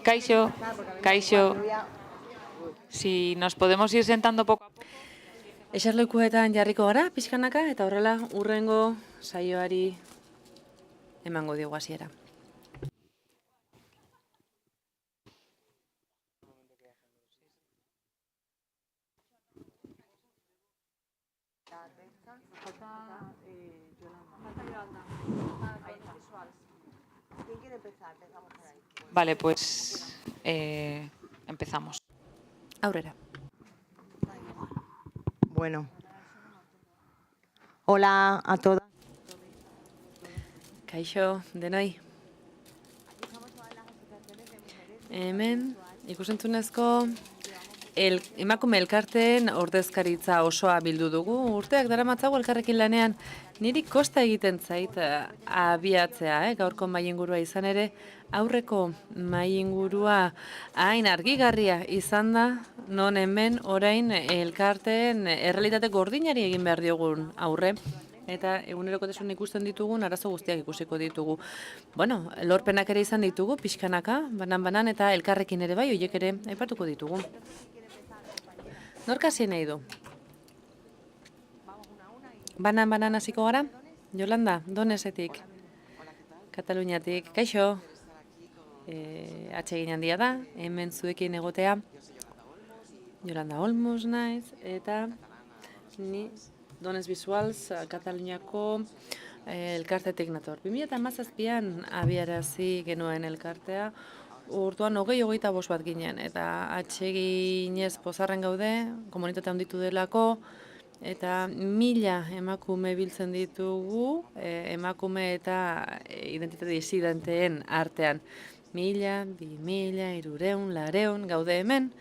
Kaixo, Kaixo, si nos podemos ir sentando poco a poco. Eserlekuetan jarriko gara, pixkanaka, eta horrela hurrengo saioari emango diogu hasiera. Vale, pues empezamos. Aurrera. Bueno. Hola a todas. Kaixo, denoi. Hemen, ikusentzunezko emakume elkarteen ordezkaritza osoa bildu dugu. Urteak daramatzagu elkarrekin lanean. Niri kosta egiten zait abiatzea, gaurko mahai-ingurua izan ere, aurreko mahai-ingurua hain argigarria izan da, non hemen orain elkarteen errealitate gordinari egin behar diogun aurre. Eta egunerokotasun ikusten ditugun, arazo guztiak ikusiko ditugu. Bueno, lorpenak ere izan ditugu, pixkanaka, banan-banan, eta elkarrekin ere bai, horiek ere aipatuko ditugu. Nork hasi nahi du? Banan-banan hasiko gara? Yolanda, Donesetik, Kataluniatik, kaixo, atsegin handia da, hemen zuekin egotea, Yolanda Olmos naiz, eta ni Dones Visuals, Kataluniako elkartetik nator. 2017an abiarazi genuen elkartea, urtuan 20-25 bat ginen, eta atseginez pozarren gaude, komunitatea handitu delako, eta 1000 emakume biltzen ditugu, emakume eta identitate disidenteen artean. 1000, 2000, 300, 400 gaude hemen,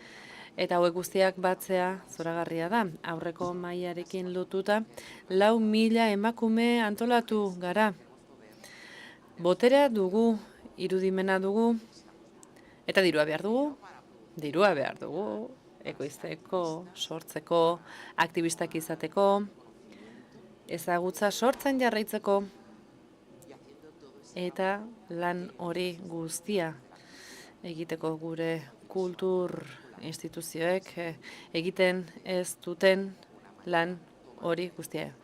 eta hauek guztiak batzea zoragarria da. Aurreko mahaiarekin lotuta, 4000 emakume antolatu gara. Boterea dugu, irudimena dugu, eta dirua behar dugu, ekoizteko, sortzeko, aktivistak izateko, ezagutza sortzen jarraitzeko, eta lan hori guztia egiteko gure kultur instituzioek egiten ez duten lan hori guztia.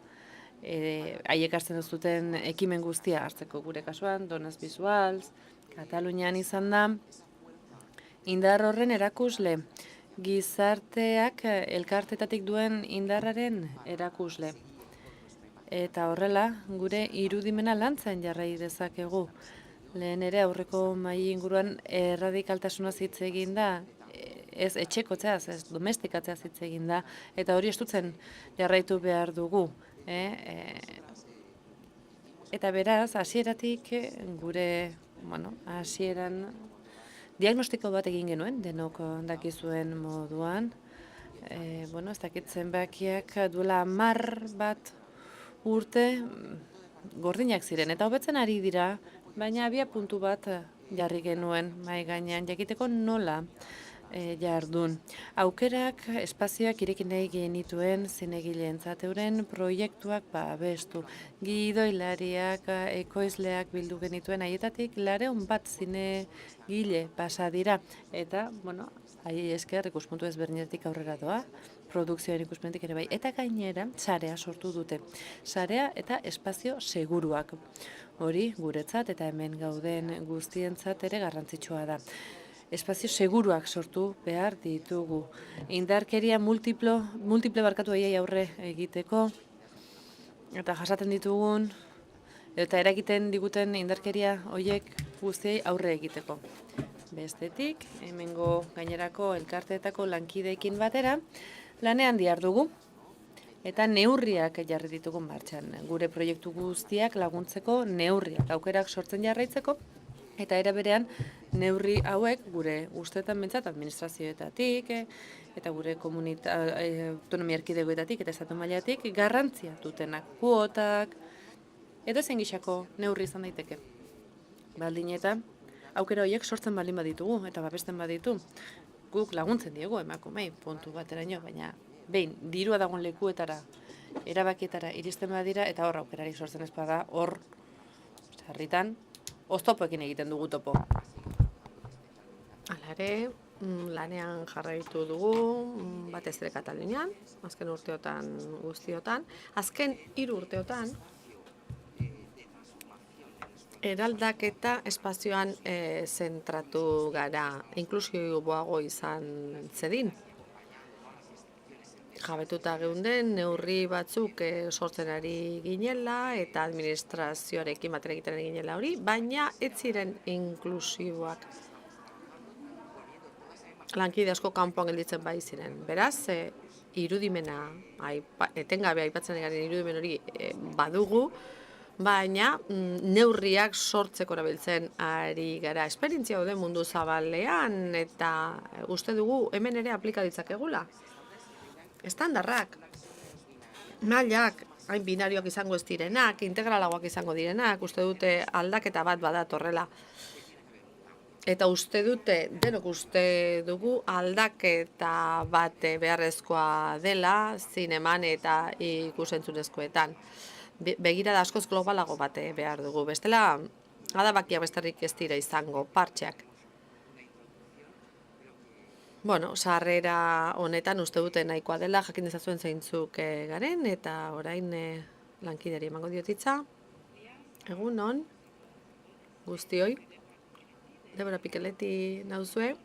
Haiek hartzen ez duten ekimen guztia hartzeko gure kasuan, Dones Visuals, Katalunian izan da, indar horren erakusle, gizarteak elkartetatik duen indarraren erakusle. Eta horrela, gure irudimena lantzen jarrai dezakegu. Lehen ere aurreko mahai inguruan erradikaltasunaz hitz egin da, ez etxekotzeaz, ez domestikatzeaz hitz egin da, eta hori estutzen jarraitu behar dugu. Eta beraz, hasieratik gure, hasieran diagnostiko bat egin genuen, denok dakizuen moduan. Ez dakit zenbakiak duela 10 bat urte gordinak ziren, eta hobetzen ari dira, baina abia puntu bat jarri genuen mahai gainean, jakiteko nola jardun. Aukerak, espazioak irekin nahi genituen zinegileentzat euren proiektuak babestu. Gidoilariak, ekoizleak bildu genituen haietatik 200 bat zinegile pasa dira. Eta, haiei esker ikuspuntu ezberdinetik aurrera doa, produkzioaren ikuspuntutik ere bai. Eta gainera, sarea sortu dute. Sarea eta espazio seguruak. Hori guretzat eta hemen gauden guztientzat ere garrantzitsua da. Espazio seguruak sortu behar ditugu. Indarkeria multiple barkatu haiei aurre egiteko, eta jasaten ditugun, eta eragiten diguten indarkeria horiek guztiei aurre egiteko. Bestetik, hemengo gainerako elkarteetako lankideekin batera, lanean dihardugu, eta neurriak jarri ditugu martxan. Gure proiektu guztiak laguntzeko neurriak, aukerak sortzen jarraitzeko, eta era berean neurri hauek gure ustetan bentsat administrazioetatik, eta gure autonomia erkidegoetatik eta estatu mailatik garrantzia dutenak, kuotak, edo zein gisako neurri izan daiteke. Baldin eta aukera horiek sortzen baldin baditugu eta babesten baditu, guk laguntzen diegu emakumei puntu bateraino, baina behin dirua dagoen lekuetara, erabakietara iristen badira, eta hor aukerari sortzen ez bada, hor sarritan oztopoekin egiten dugu topo. ere lanean jarraitu dugu, batez ere Katalunian, azken urteotan guztiotan. Azken 3 urteotan, eraldaketa espazioan zentratu gara, inklusiboago izan zedin. Jabetuta geunden, neurri batzuk sortzen ari ginela eta administrazioarekin batera egiten ari ginela hori, baina ez ziren inklusiboak. Lankide asko kanpoan gelditzen bai ziren. Beraz, irudimena, etengabe aipatzen garen irudimen hori badugu, baina neurriak sortzeko erabiltzen ari gara. Esperientzia daude mundu zabalean eta uste dugu hemen ere aplika ditzakegula. Estandarrak, mailak, hain binarioak izango ez direnak, integralagoak izango direnak, uste dute aldaketa bat badatorrela. Eta uste dute, denok uste dugu aldaketa bat beharrezkoa dela zineman eta ikusentzunezkoetan. Begirada askoz globalago bat behar dugu. Bestela, adabakiak besterik ez dira izango, partxeak. Bueno, sarrera honetan uste dute nahikoa dela, jakin dezazuen zeintzuk garen, eta orain lankideri emango diotitza. Egun on, guztioi. Debora Pikeleti nauzue,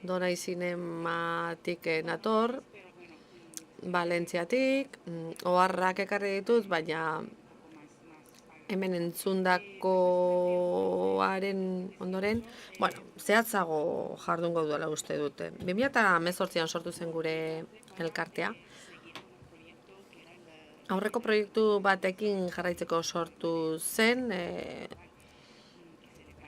Donai Zinematik nator, Valentziatik, oharrak ekarri ditut, baina hemen entzundakoaren ondoren, zehatzago jardungo duela uste dute. 2018an sortu zen gure elkartea. Aurreko proiektu batekin jarraitzeko sortu zen,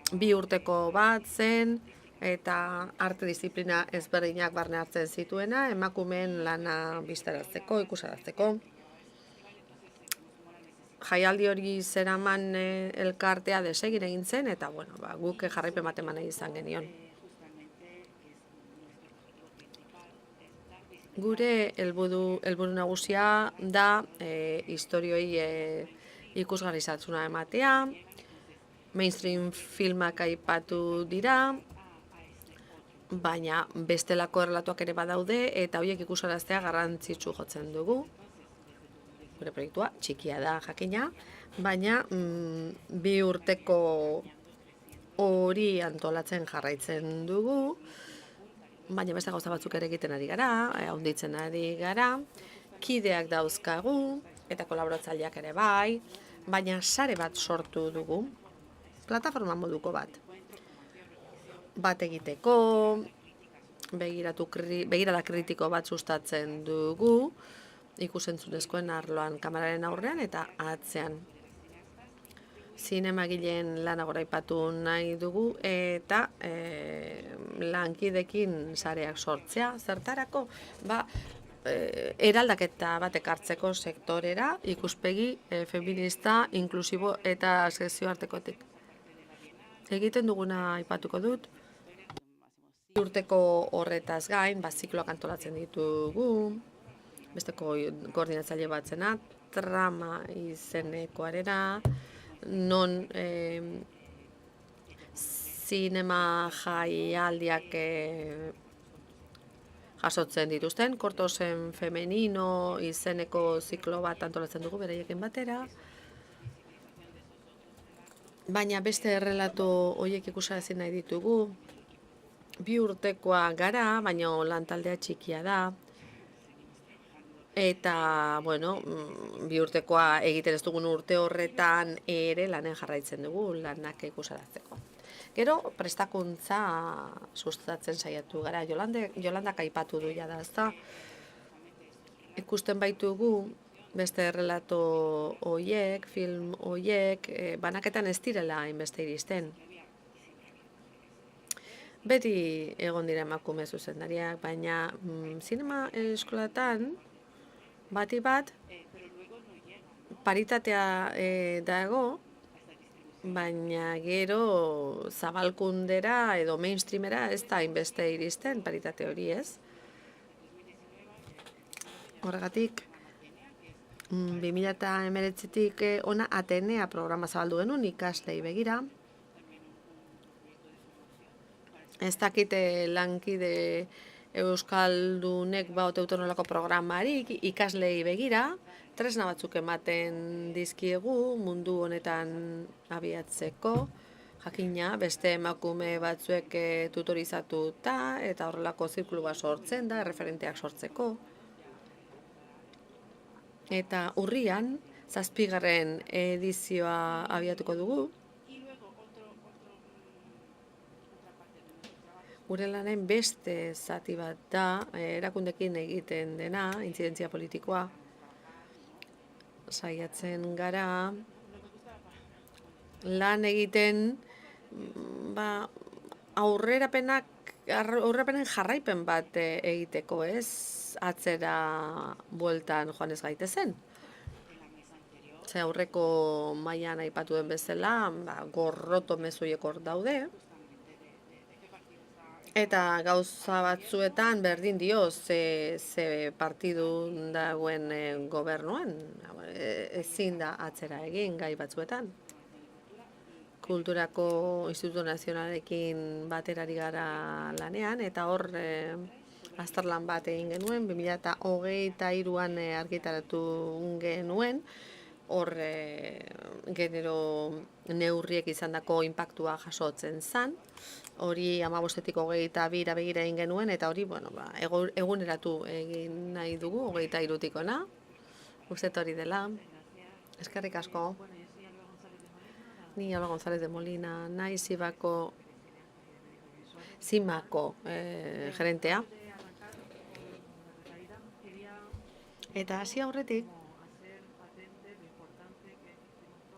2 urteko bat zen, eta arte disiplina ezberdinak barne hartzen zituena, emakumeen lana biztaratzeko, ikusarazteko. Jaialdi hori zeraman elkartea desegin egin zen, eta guk jarraipen bat eman izan genion. Gure helburu nagusia da historioi ikusgarritasuna ematea, mainstream filmak aipatu dira, baina bestelako errelatuak ere badaude eta horiek ikusaraztea garrantzitsu jotzen dugu. Gure proiektua txikia da jakina, baina 2 urteko hori antolatzen jarraitzen dugu, baina beste gauza batzuk ere egiten ari gara, handitzen ari gara, kideak dauzkagu eta kolaboratzaileak ere bai, baina sare bat sortu dugu, plataforma moduko bat. Bat egiteko, begirada kritiko bat sustatzen dugu, ikusentzunezkoen arloan kameraren aurrean eta atzean. Zinemagileen lana goraipatu nahi dugu eta lankidekin sareak sortzea. Zertarako, eraldaketa bat ekartzeko sektorera, ikuspegi feminista, inklusibo eta sozioartekotik. Egiten duguna aipatuko dut, 2 urteko horretaz gain, zikloak antolatzen ditugu, besteko koordinatzaile batzena, trama izenekoarena, non zinema jaialdiak jasotzen dituzten, kortosen femenino izeneko ziklo bat antolatzen dugu beraiekin batera, baina beste errelato horiek ikusarazi nahi ditugu. 2 urtekoa gara, baina lantaldea txikia da. Eta, 2 urtekoa egiten ez dugun urte horretan ere lanen jarraitzen dugu, lanak ikusaratzeko. Gero, prestakuntza sustatzen saiatu gara. Jolandak aipatu du jada, ezta? Ikusten baitugu, beste errelato horiek, film horiek, banaketan ez direla hainbeste iristen. Beti egon dira emakume zuzendariak, baina zinema eskolatan bati bat paritatea dago, baina gero zabalkundera edo mainstreamera ez da hainbeste iristen paritate hori, ez? Horregatik, 2019tik ona Atenea programa zabaldu genuen ikaslei begira. Ez dakite lankide Euskaldunek baute autonolako programarik ikaslei begira, tresna batzuk ematen dizkiegu mundu honetan abiatzeko, jakina beste emakume batzuek tutorizatuta eta horrelako zirkulu bat sortzen da, referenteak sortzeko. Eta urrian, 7. edizioa abiatuko dugu. Gure lanen beste zati bat da, erakundekin egiten dena, intzidentzia politikoa. Saiatzen gara, lan egiten, aurrerapenen jarraipen bat egiteko, ez? Atzera bueltan joan ez gaitezen. Ze aurreko mailan aipatu den bezala, gorroto mezuiek hor daude. Eta gauza batzuetan berdin dio ze partidu dagoen gobernuan, ezin da atzera egin gai batzuetan. Kulturako Instituto Nazionalekin baterari gara lanean, eta hor azterlan bat egin genuen, 2023an argitaratu genuen, hor genero neurriek izandako inpaktua jasotzen zen, hori 15-etik 22ra begira egin genuen, eta hori eguneratu egin nahi dugu, 23tik ona, uste hori dela. Eskerrik asko. Ni Alba González de Molina, naiz Zimako gerentea. Eta hasi aurretik,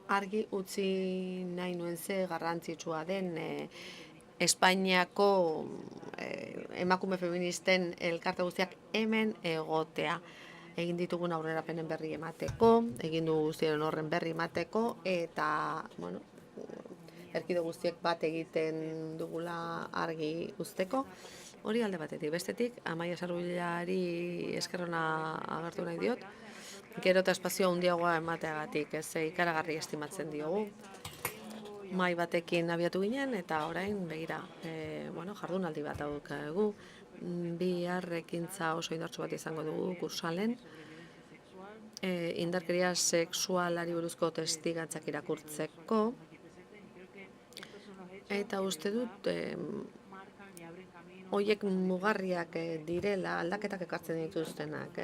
argi utzi nahi nuen ze garrantzitsua den Espainiako emakume feministen elkarte guztiak hemen egotea. Egin ditugun aurrerapenen berri emateko, egin dugu guztien horren berri emateko, eta, erkide guztiek bat egiten dugula argi uzteko. Hori alde batetik, bestetik, Amaia Sarbilari eskerrona agertu nahi diot, gero eta espazio handiagoa emateagatik, ez ikaragarri estimatzen diogu. Mahai batekin abiatu ginen, eta orain, begira, jardunaldi bat daukagu, bihar ekintza oso indartsu bat izango dugu kursalen, indarkeria sexualari buruzko testigantzak irakurtzeko, eta uste dut horiek mugarriak direla, aldaketak ekartzen dituztenak,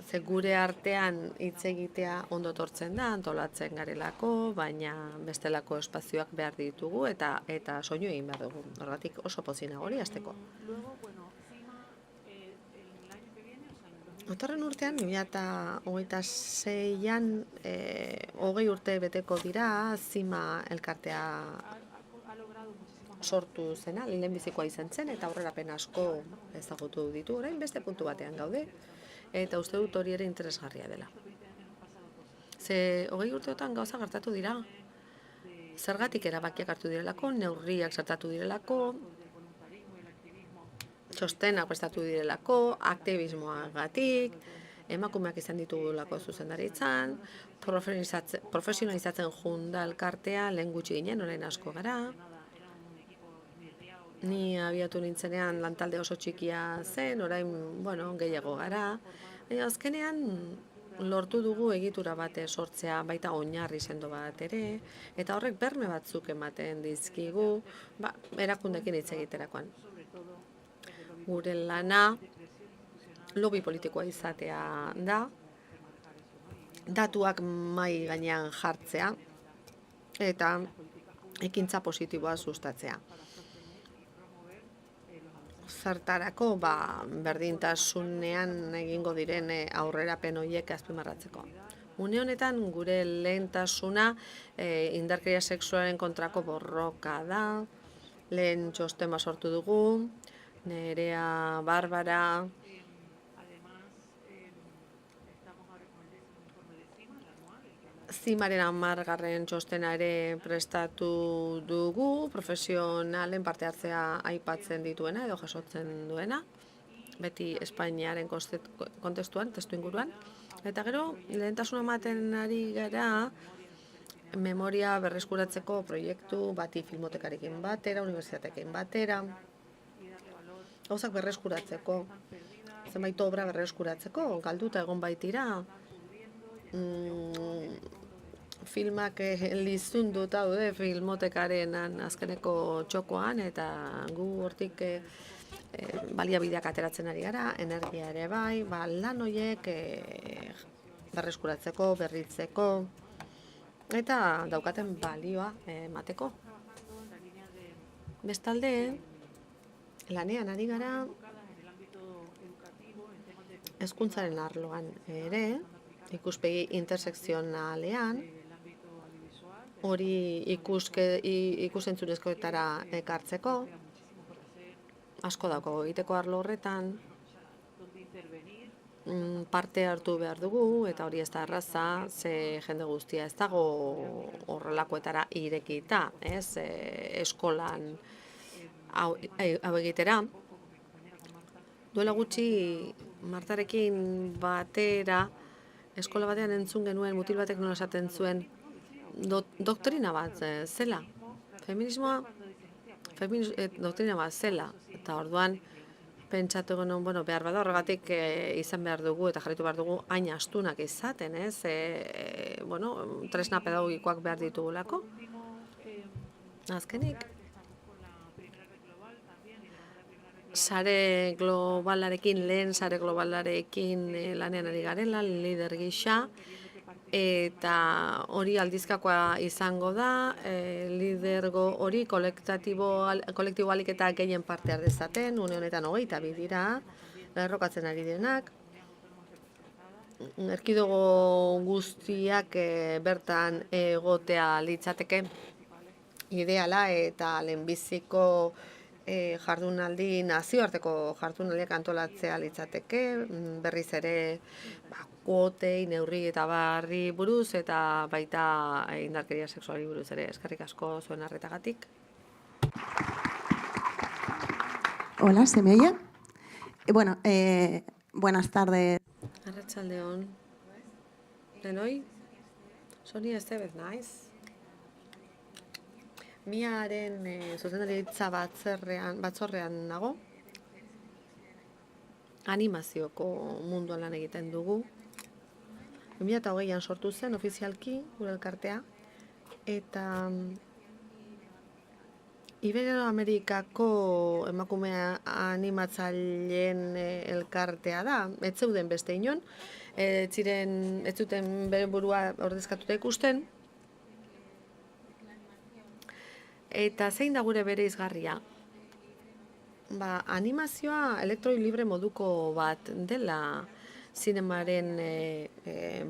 ze gure artean hitz egitea ondo etortzen da, antolatzen garelako, baina bestelako espazioak behar ditugu eta soinu egin behar dugu. Horregatik oso pozina hori hasteko. Datorren urtean, 2026an, 20 urte beteko dira, Zima elkartea sortu zena, lehenbizikoa izan zen, eta aurrerapen asko ezagutu ditu, orain beste puntu batean gaude, eta uste dut hori ere interesgarria dela. Ze 20 urteotan gauza gertatu dira, zergatik erabakiak hartu direlako, neurriak sartatu direlako, txostenak prestatu direlako, aktivismoagatik, emakumeak izan ditugulako zuzendaritzan, profesionalizatzen junda elkartea, lehen gutxi ginen, orain asko gara. Ni abiatu nintzenean lantalde oso txikia zen, orain, gehiago gara. Baina azkenean lortu dugu egitura bat sortzea, baita oinarri sendo bat ere, eta horrek berme batzuk ematen dizkigu, erakundekin hitz egiterakoan. Gure lana lobby politikoa izatea da, datuak mahai gainean jartzea, eta ekintza positiboa sustatzea. Zertarako, berdintasunean egingo diren aurrerapen horiek azpimarratzeko. Une honetan gure lehentasuna indarkeria sexualaren kontrako borroka da, lehen txostema sortu dugu, Nerea Barbara, Zimaren 10. txostena ere prestatu dugu, profesionalen parte hartzea aipatzen dituena edo jasotzen duena, beti Espainiaren kontestuan, testu inguruan. Eta gero, lehentasuna ematen ari gara memoria berreskuratzeko proiektu bati filmotekarekin batera, unibertsitateekin batera, gauzak berreskuratzeko, zenbait obra berreskuratzeko, galduta egon baitira, filmak lizunduta daude filmotekaren azkeneko txokoan, eta gu hortik baliabideak ateratzen ari gara, energia ere bai, lan horiek berreskuratzeko, berritzeko, eta daukaten balioa emateko. Bestalde, lanean ari gara hezkuntzaren arloan ere, ikuspegi intersekzionalean, hori ikusentzunezkoetara ekartzeko, asko dago egiteko arlo horretan, parte hartu behar dugu, eta hori ez da erraza, ze jende guztia ez dago horrelakoetara irekita, eskolan hau egitera. Duela gutxi Martarekin batera, eskola batean entzun genuen, mutil batek nola esaten zuen, doktrina bat zela. Feminismoa doktrina bat zela. Eta orduan, pentsatu genuen, behar bada horregatik izan behar dugu eta jarritu behar dugu hain astunak izaten, tresna pedagogikoak behar ditugulako. Azkenik, lehen sare globalarekin lanean ari garela, lider gisa, eta hori aldizkakoa izango da, lidergo hori kolektibo alik eta gehien parte har dezaten, une honetan 22 dira, lerrokatzen ari direnak, erkidego guztiak bertan egotea litzateke ideala, eta lehenbiziko jardunaldi, nazioarteko jardunaldiak antolatzea litzateke, berriz ere kuotei, neurri eta barri buruz, eta baita indarkeria sexuali buruz ere. Eskerrik asko zuen arretagatik. Hola, ¿se me oye? Bueno, buenas tardes. Arratsaldeon. Denoi? Sonia Estevez naiz. Miaren zuzendaritza batzorrean nago. Animazioko munduan lan egiten dugu. 2008an sortu zen ofizialki gure elkartea, eta Iberoamerikako emakume animatzaileen elkartea da. Ez zeuden beste inon, ez zuten bere burua ordezkatuta ikusten. Eta zein da gure bere izgarria? Animazioa elektroi libre moduko bat dela zinemaren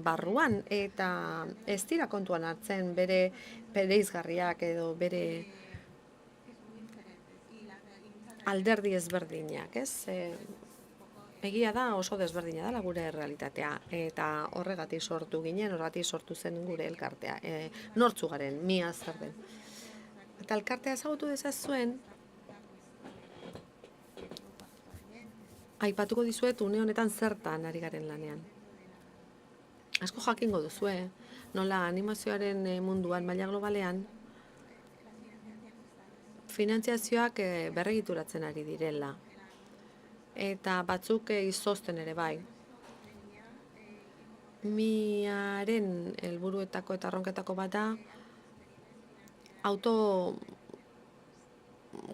barruan, eta ez dira kontuan hartzen bere izgarriak edo bere alderdi ezberdinak, Egia da oso desberdina dela gure realitatea, eta horregatik sortu ginen, horregatik sortu zen gure elkartea. Nortzu garen, mia zer den. Eta elkartea ezagutu dezazuen, aipatuko dizuet une honetan zertan ari garen lanean. Asko jakingo duzue, nola animazioaren munduan maila globalean, finantziazioak berregituratzen ari direla. Eta batzuk izozten ere bai. Miaren helburuetako eta erronketako bat da, auto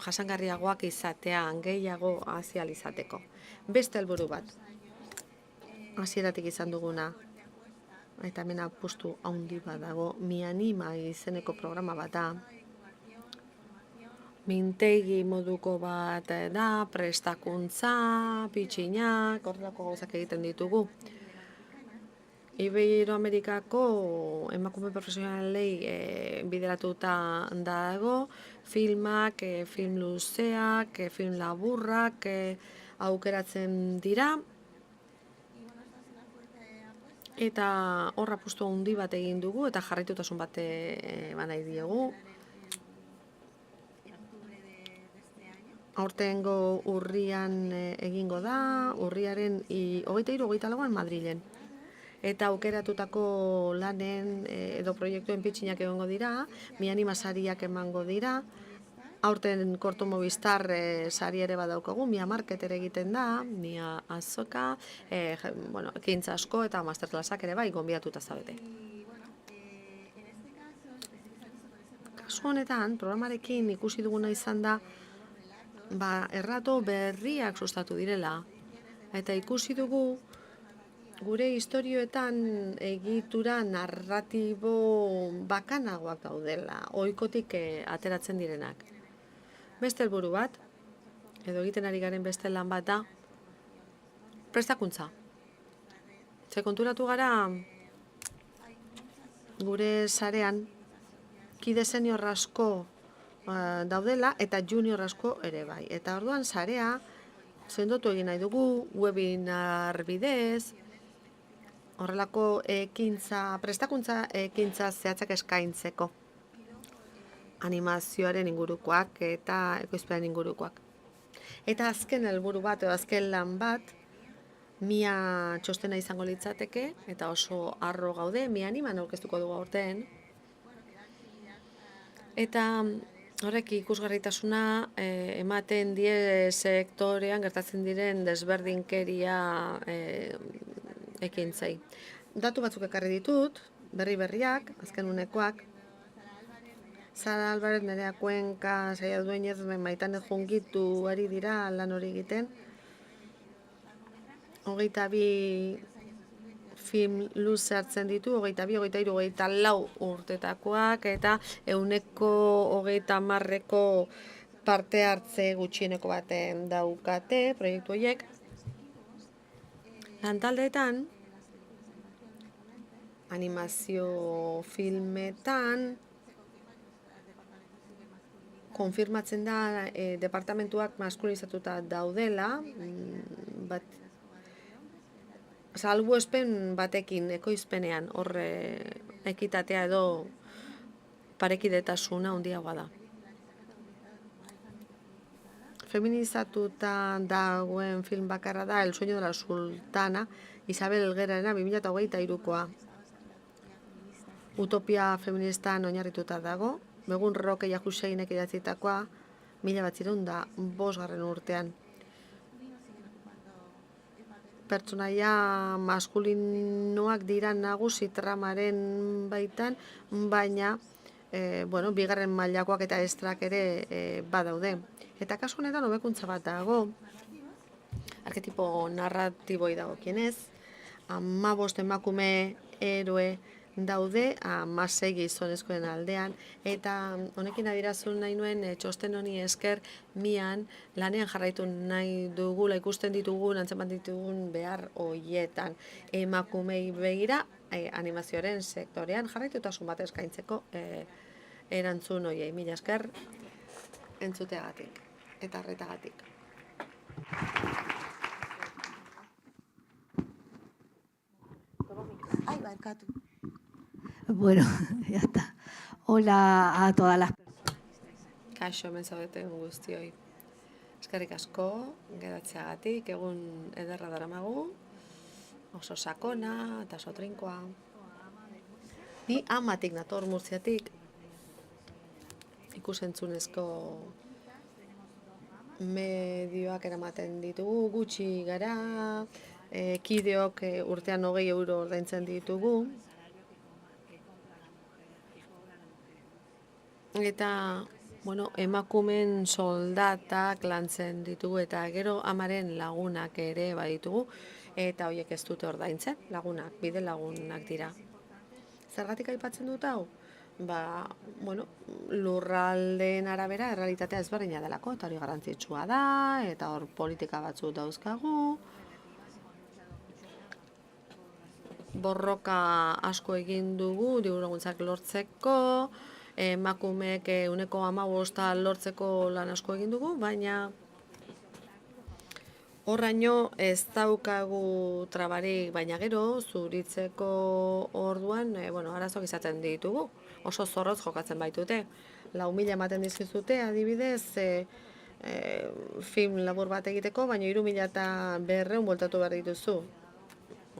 jasangarriagoak izatea, gehiago azial izateko. Beste helburu bat, hasieratik izan duguna, eta hemen apustu handi bat dago, Mianima izeneko programa bat da, mintegi moduko bat da, prestakuntza, pitxinak, horrelako gauzak egiten ditugu. Iberoamerikako emakume profesionalei bideratuta dago, filmak, film luzeak, film laburrak aukeratzen dira, eta horra apustu handi bat egin dugu, eta jarraitutasun bat nahi diegu. Aurtengo urrian egingo da, urriaren 23-24an Madrilen. eta aukeratutako lanen edo proiektuen pitxinak egongo dira, mi animasariak emango dira, aurten Korto Movistar sari ere badaukagu, mia market ere egiten da, mia azoka, ekintza asko eta masterclassak ere bai, gonbidatuta zaudete. Kasu honetan, programarekin ikusi duguna izan da, errato berriak sustatu direla, eta ikusi dugu gure istorioetan egitura narratibo bakanagoak daudela, ohikotik ateratzen direnak. Beste helburu bat, edo egiten ari garen beste lan bat da, prestakuntza. Ze konturatu gara, gure sarean, kide senior asko daudela eta junior asko ere bai. Eta orduan sarea, sendotu egin nahi dugu, webinar bidez, horrelako prestakuntza ekintza zehatzak eskaintzeko. Animazioaren ingurukoak eta ekoizpenaren ingurukoak. Eta azken helburu bat, edo azken lan bat, mia txostena izango litzateke, eta oso harro gaude, mia animan aurkeztuko dugu aurten. Eta horrek ikusgarritasuna ematen die sektorean gertatzen diren desberdinkeria ekintzei. Datu batzuk ekarri ditut, berriak, azken unekoak, Sara Alvarez, Nerea Cuenca, Saia Dueñez, Maitane Jungitu ari dira lan hori egiten. 22 film luze hartzen ditu, 22, 23, 24 urtetakoak, eta 130ko parte hartze gutxieneko baten daukate proiektu horiek. Lantaldeetan, animazio filmetan, konfirmatzen da departamentuak maskulinizatuta daudela, salbuespen batekin ekoizpenean horre ekitatea edo parekidetasuna handiagoa da. Feminizatuta dagoen film bakarra da El sueño de la sultana, Isabel Elguerarena 2023koa. Utopia feministan oinarrituta dago, Begun Rokeia Huseinek idatzitakoa 1905 urtean. Pertsonaia maskulinoak dira nagusi tramaren baitan, baina bigarren mailakoak eta estrak ere badaude. Eta kasu honetan hobekuntza bat dago, arketipo narratiboi dagokienez, 15 emakume eroe daude 16 gizonezkoen aldean, eta honekin adierazun nahi nuen txosten honi esker mian lanean jarraitu nahi dugula, ikusten ditugun, antzeman ditugun behar hoietan emakumei begira animazioaren sektorean jarraitutasun bat eskaintzeko erantzun hoiei. Mila esker entzuteagatik eta arretagatik. Ai, barkatu. Bueno, ya está. Hola a todas las personas. Kaixo hemen zaudeten guztioi. Eskerrik asko, geratzeagatik, egun ederra daramagu, oso sakona eta oso trinkoa. Ni Amatik nator, Murtziatik, ikusentzunezko medioak eramaten ditugu, gutxi gara, kideok urtean 20 euro ordaintzen ditugu. Eta, emakumen soldatak lantzen ditugu eta gero amaren lagunak ere baditugu eta horiek ez dute ordaintzen, lagunak, bide lagunak dira. Zergatik aipatzen dut hau? Lurraldeen arabera errealitatea ezberdina delako eta hori garrantzitsua da eta hor politika batzuk dauzkagu. Borroka asko egin dugu, diru laguntzak lortzeko, emakumeek 15% lortzeko lan asko egin dugu, baina horraino ez daukagu trabarik, baina gero zuritzeko orduan arazoak izaten ditugu. Oso zorrotz jokatzen baitute. 4.000 ematen dizkizute, adibidez, film labur bat egiteko, baina 3.200 bueltatu behar dituzu.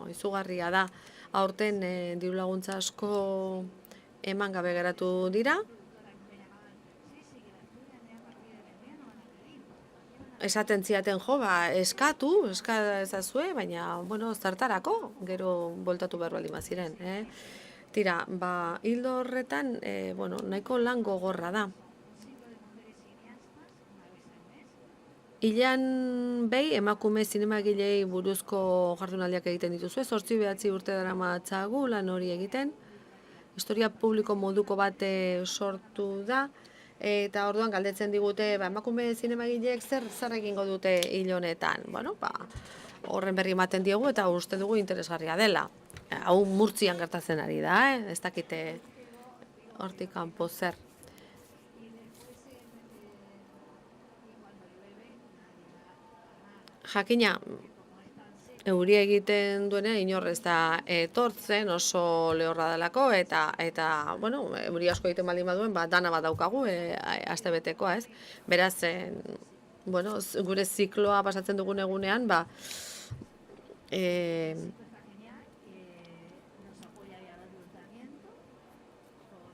Izugarria da. aurten diru laguntza asko eman gabe geratu dira. Esaten ziaten jo, eskatu, eska ezazue, baina, bueno, zertarako, gero bueltatu behar baldin baziren. Tira, hildo horretan, bueno, nahiko lan gogorra da. Hilean behi, emakume zinemagilei buruzko jardunaldiak egiten dituzue, 8-9 urte daramatzagu lan hori egiten. Historia publiko moduko bat sortu da, eta orduan galdetzen digute, emakume zinemagileek zer egingo dute hil honetan. Bueno, horren berri ematen diegu eta uste dugu interesgarria dela. Hau Murtzian gertatzen ari da, ez dakite hortik kanpo zer. Jakina, euria egiten duenean inor ez da etortzen oso lehorra delako eta bueno, euri asko egiten baldin baduen, dana bat daukagu astebetekoa, ez? Beraz, bueno, gure zikloa pasatzen dugun egunean,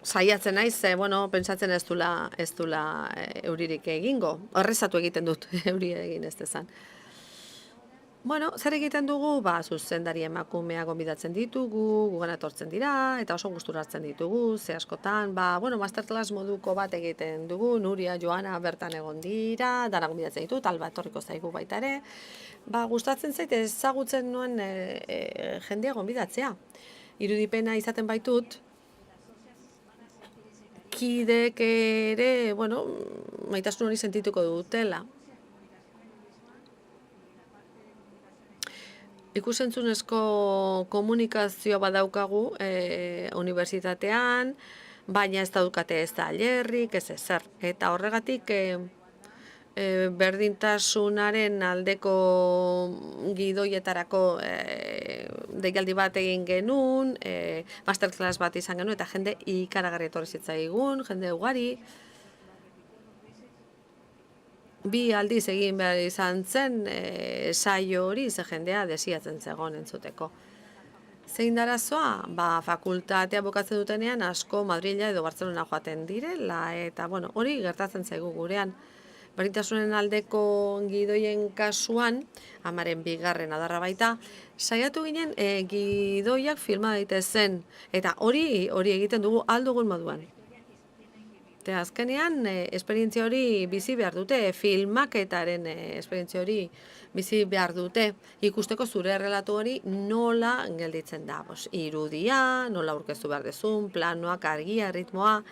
saiatzen naiz, bueno, pentsatzen ez dula euririk egingo. Errezatu egiten dut euri egin ez dezan. Bueno, zer egiten dugu? Zuzendari emakumea gonbidatzen ditugu, gugana etortzen dira, eta oso gustura hartzen ditugu, ze askotan, bueno, masterclass moduko bat egiten dugu, Nuria, Joana bertan egon dira, dara gonbidatzen ditut, Alba etorriko zaigu baita ere. Gustatzen zait ezagutzen nuen jendea gonbidatzea. Irudipena izaten baitut, kidek ere, bueno, maitasun hori sentituko dutela. Ikusentzunezko komunikazioa badaukagu unibertsitatean, baina ez daukate ez da alerrik, ez ezer. Eta horregatik berdintasunaren aldeko gidoietarako deialdi bat egin genuen, masterclass bat izan genuen, eta jende ikaragarri etorri zitzaigun, jende ugari. 2 aldiz egin behar izan zen saio hori, ze jendea desiatzen zegoen entzuteko. Zein darazoa? Fakultatea bukatzen dutenean asko Madrila edo Bartzelona joaten direla, eta bueno, hori gertatzen zaigu gurean. Berdintasunen aldeko gidoien kasuan, amaren 2. adarra baita, saiatu ginen gidoiak filma daitezen, eta hori egiten dugu aldugun moduan. Eta azkenean, esperientzia hori bizi behar dute, filmaketaren esperientzia hori bizi behar dute, ikusteko zure errelatu hori nola gelditzen da. Irudia, nola aurkeztu behar dezun, planoak, argia, ritmoa,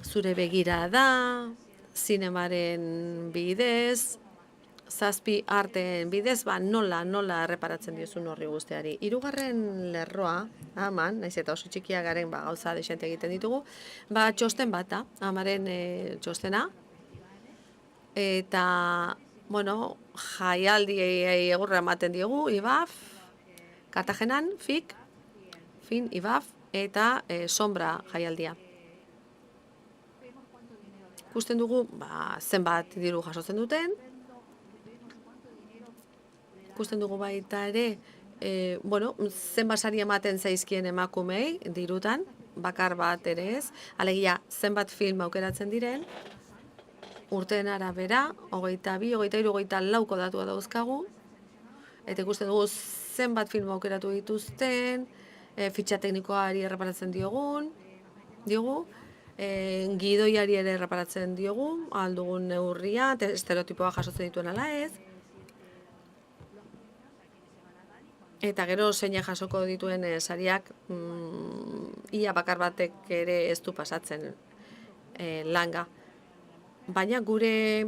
zure begirada, zinemaren bidez, 7 arteen bidez, nola erreparatzen diozun horri guztiari. 3. lerroa, aman, naiz eta oso txikia garen gauza desente egiten ditugu, txosten bat da, amaren txostena, eta, bueno, jaialdi egurra ematen diogu, IBAF, Kartagenan, FIK, FIN, IBAF, eta Sombra jaialdia. Ikusten dugu, zenbat diru jasotzen duten, ikusten dugu baita ere, zenbat sari ematen zaizkien emakumei dirutan, bakar bat ere ez, alegia zenbat film aukeratzen diren, urteen arabera, 22, 23, 24 datua dauzkagu, eta ikusten dugu zenbat film aukeratu dituzten, fitxa teknikoari erreparatzen diogu, gidoiari ere erreparatzen diogu, aldugun neurria, estereotipoa jasotzen dituen ala ez, eta gero zeina jasoko dituen sariak ia bakar batek ere ez du pasatzen langa. Baina gure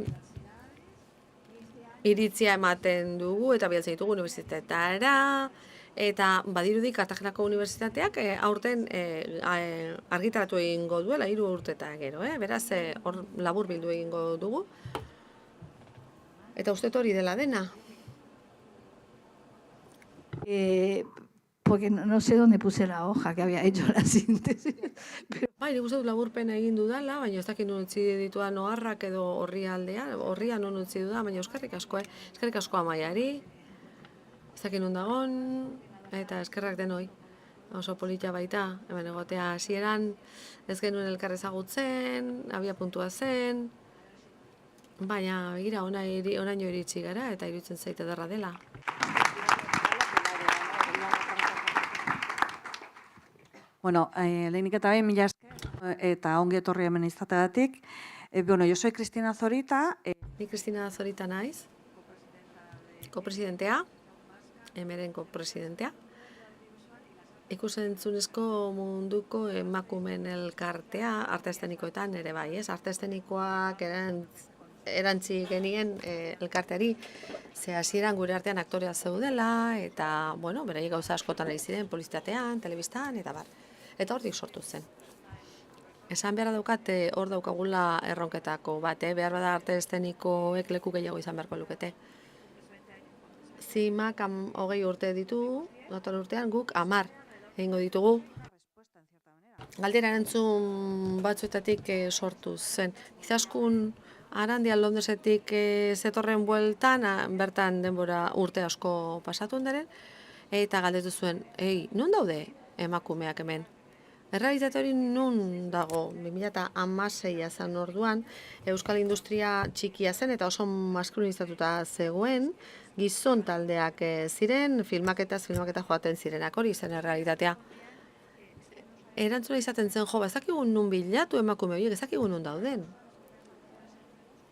iritzia ematen dugu eta bialtzen ditugu unibertsitatera, eta badirudi Kartagenako unibertsitateak aurten argitaratu egingo duela 3 urte eta gero, beraz hor labur bildu egingo dugu. Eta uste hori dela dena. Porque no sé dónde puse la hoja que había hecho la síntesis. Nik uste dut laburpena egin dudala, baina ez dakit non utzi ditudan oharrak edo horria non utzi dudan, baina eskerrik asko Amaiari. ez dakit non dagon, eta eskerrak denoi. Oso polita baita, hemen egotea hasieran, ez genuen elkar ezagutzen, abia puntua zen, baina begira onaino iritsi gara eta iruditzen zait ederra dela. Bueno, lehenik eta behin mila esker eta ongi etorri hemen izateagatik. Bueno, yo soy Cristina Zorita. Ni Cristina Zorita naiz, kopresidentea, emeren kopresidentea. Ikus-entzunezko munduko emakumeen elkartea, arte eszenikoetan ere bai, ez? Arte eszenikoak erantzi genien elkarteari, ze hasieran gure artean aktorea zeudela, eta, bueno, beraiek gauza askotan ari ziren, publizitatean, telebistan, eta bar. Eta hortik sortu zen. Esan beharra daukat, hor daukagula erronketako bat, behar bada arte eszenikoek leku gehiago izan beharko lukete. Zimak 20 urte ditu, datorren urtean guk 10 egingo ditugu. Galdera erantzun batzuetatik sortu zen. Izaskun Arandia Londosetik zetorren bueltan, bertan denbora urte asko pasatu ondaren, eta galdetu zuen, non daude emakumeak hemen? Errealitate hori nun dago? 2016 zen orduan, Euskal Industria txikia zen eta oso maskulinizatuta zegoen, gizon taldeak ziren, filmaketa joaten zirenak, hori zen errealitatea. Erantzuna izaten zen, ez dakigun nun bilatu emakume horiek, ez dakigun nun dauden.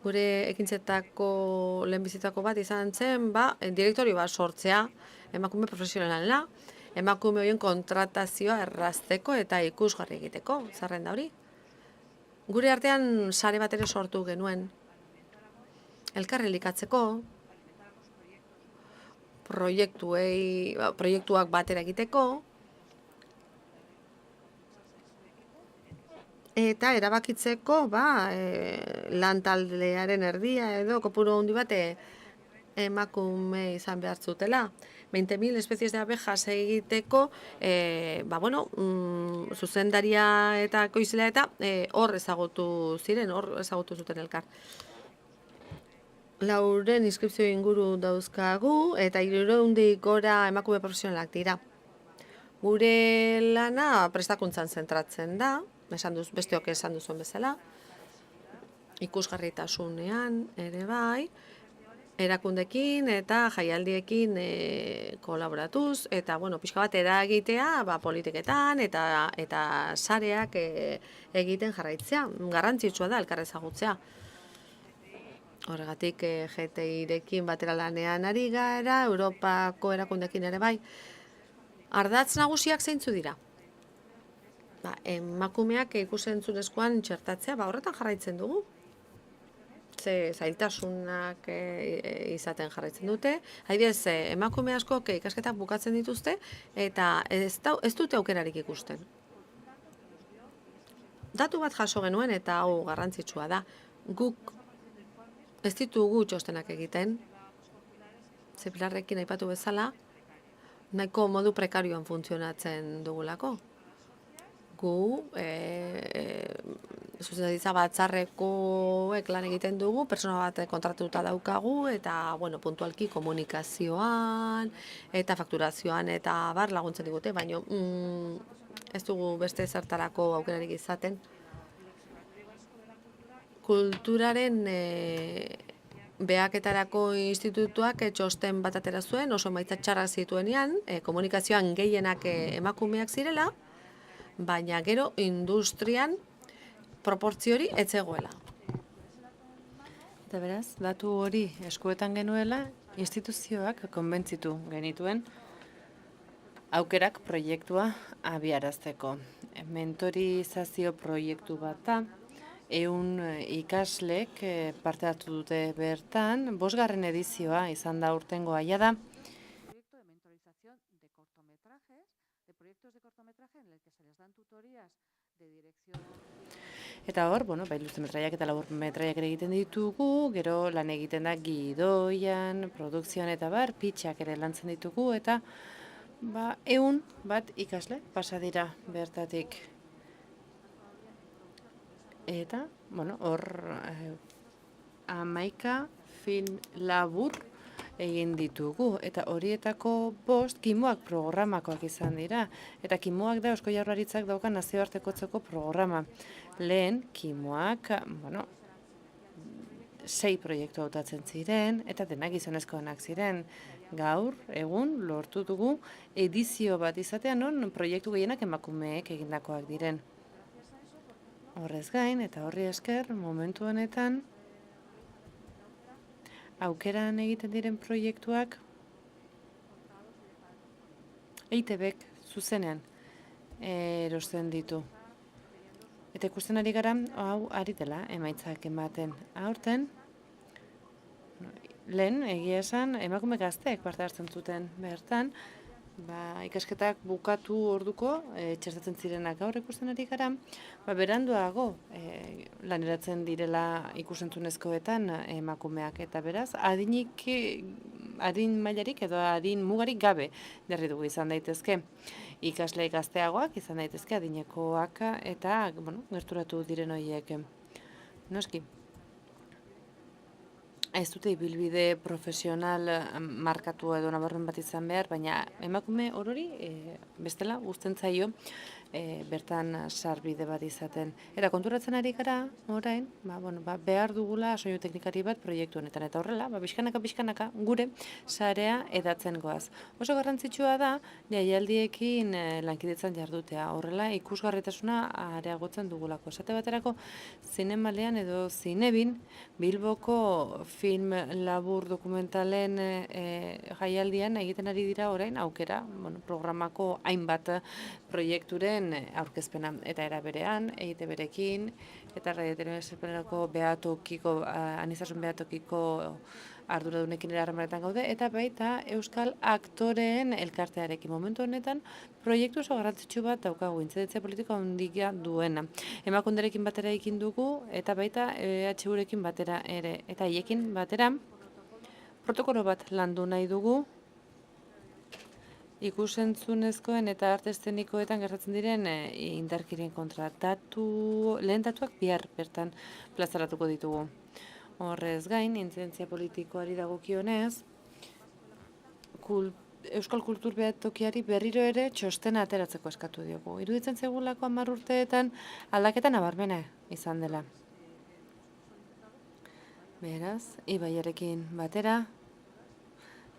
Gure ekintzetako lehenbizitako bat izan zen, direktorio bat sortzea, emakume profesionalena, emakume horien kontratazioa errazteko eta ikusgarri egiteko, zerrenda hori. Gure artean sare bat ere sortu genuen, elkar elikatzeko, proiektuak batera egiteko, eta erabakitzeko lan taldearen erdia edo kopuru handi bat emakume izan behar zutela. 20.000 espezies de abejas egiteko, zuzendaria eta koizlea eta hor ezagutu zuten elkar. Lauren inskripzio inguru dauzkagu eta 300 gora emakume profesionalak dira. Gure lana prestakuntzan zentratzen da, besteok esan duzuen bezala, ikusgarritasunean ere bai, erakundekin eta jaialdiekin kolaboratuz, eta, pixka bat eragitea politiketan eta sareak egiten jarraitzea. Garrantzitsua da elkar ezagutzea. Horregatik GTI-rekin batera lanean ari gara, Europako erakundekin ere bai. Ardatz nagusiak zeintzu dira? Emakumeak ikus-entzunezkoan txertatzea, horretan jarraitzen dugu. Zailtasunak izaten jarraitzen dute. Adibidez, emakume askok ikasketak bukatzen dituzte eta ez dute aukerarik ikusten. Datu bat jaso genuen eta hau garrantzitsua da. Guk ez ditugu txostenak egiten. Pilarrekin aipatu bezala, nahiko modu prekarioan funtzionatzen dugulako. Gu, zuzendaritza batzarrekoek lan egiten dugu, pertsona bat kontratuta daukagu, eta, puntualki komunikazioan, eta fakturazioan, eta laguntzen digute, baina ez dugu beste zertarako aukerarik izaten. Kulturaren behaketarako institutuak txosten bat atera zuen, oso emaitza txarrak zituenean, komunikazioan gehienak emakumeak zirela, baina gero industrian proportzio hori ez zegoela. Eta beraz, datu hori eskuetan genuela, instituzioak konbentzitu genituen aukerak proiektua abiarazteko. Mentorizazio proiektu bat da, 100 ikaslek parte hartu dute bertan, 5. edizioa izan da urtengo aia da. Proiektu de mentorización de cortometrajes, de proyectos de cortometraje en el que se les dan tutorías de dirección. Eta hor, ilustrametraiak eta laburmetraiak ere egiten ditugu, gero lan egiten da gidoian, produkzioan eta pitxak ere lantzen ditugu, eta 100 bat ikasle pasa dira bertatik. Eta, hor 11 film labur egin ditugu, eta horietako 5 kimuak programakoak izan dira. Eta kimuak da Eusko Jaurlaritzak dauka nazioartekotzeko programa. Lehen, kimuak, 6 proiektu hautatzen ziren, eta denak gizonezkoenak ziren. Gaur, egun, lortu dugu edizio bat izatea non proiektu gehienak emakumeek egindakoak diren. Horrez gain, eta horri esker, momentu honetan, aukeran egiten diren proiektuak EITBek zuzenean erosten ditu. Eta ikusten ari gara, hau ari dela emaitzak ematen. Aurten, lehen, egia esan, emakume gazteek parte hartzen zuten bertan, ikasketak bukatu orduko, txertatzen zirenak gaur ikusten ari gara, beranduago laneratzen direla ikusentzunezkoetan emakumeak, eta beraz, adin mailarik edo adin mugarik gabe derri dugu izan daitezke. Ikasle gazteagoak izan daitezke adinekoak eta gerturatu diren horiek. Noski, ez dute ibilbide profesional markatu edo nabarmen bat izan behar, baina emakume orori bestela guzten zaio bertan sarbide bat izaten. Eta konturatzen ari gara, orain, behar dugula soinu teknikari bat proiektu honetan. Eta horrela, pixkanaka gure sarea edatzen goaz. Oso garrantzitsua da, jaialdiekin lankidetzan jardutea. Horrela, ikusgarritasuna areagotzen dugulako. Esate baterako, zinemalean edo zinebin, Bilboko film labur dokumentalen jaialdian egiten ari dira orain aukera, programako hainbat proiekturen aurkezpena, eta era berean, EITBrekin, eta radiotelebistarako anizasun behatokiko arduradunekin harremanetan gaude, eta baita Euskal Aktoreen elkartearekin. Momentu honetan, proiektu oso garrantzitsu bat daukagu, intzidentzia politiko handia duena. Emakunderekin batera ekin dugu, eta baita EHUrekin batera ere. Eta haiekin batera, protokolo bat landu nahi dugu, ikusentzunezkoen eta arte eszenikoetan gertatzen diren indarkirien kontra. Lehen datuak bihar bertan plazaratuko ditugu. Horrez gain, intzidentzia politikoari dagokionez, Euskal Kultur Behatokiari berriro ere txostena ateratzeko eskatu diogu. Iruditzen zegulako 10 urteetan aldaketa nabarmena izan dela. Beraz, Ibaiarekin batera,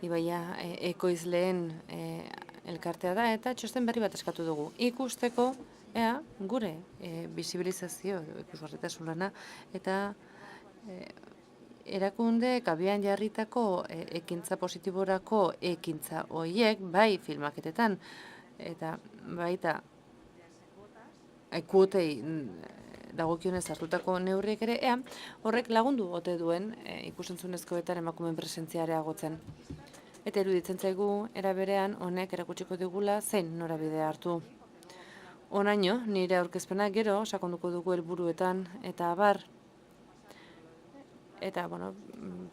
Ibaia ekoizleen elkartea da, eta txosten berri bat eskatu dugu. Ikusteko, gure bisibilizazio, ikusgarritasun lana, eta erakundeek abian jarritako ekintza positiborako ekintza horiek, bai filmaketetan, eta baita kuotei dagokionez hartutako neurriek ere, horrek lagundu ote duen ikusentzunezkoetan emakumeen presentzia areagotzen. Eta iruditzen zaigu, era berean, honek erakutsiko digula zein norabide hartu. Honaino, nire aurkezpena gero, sakonduko dugu helburuetan, eta abar. Eta,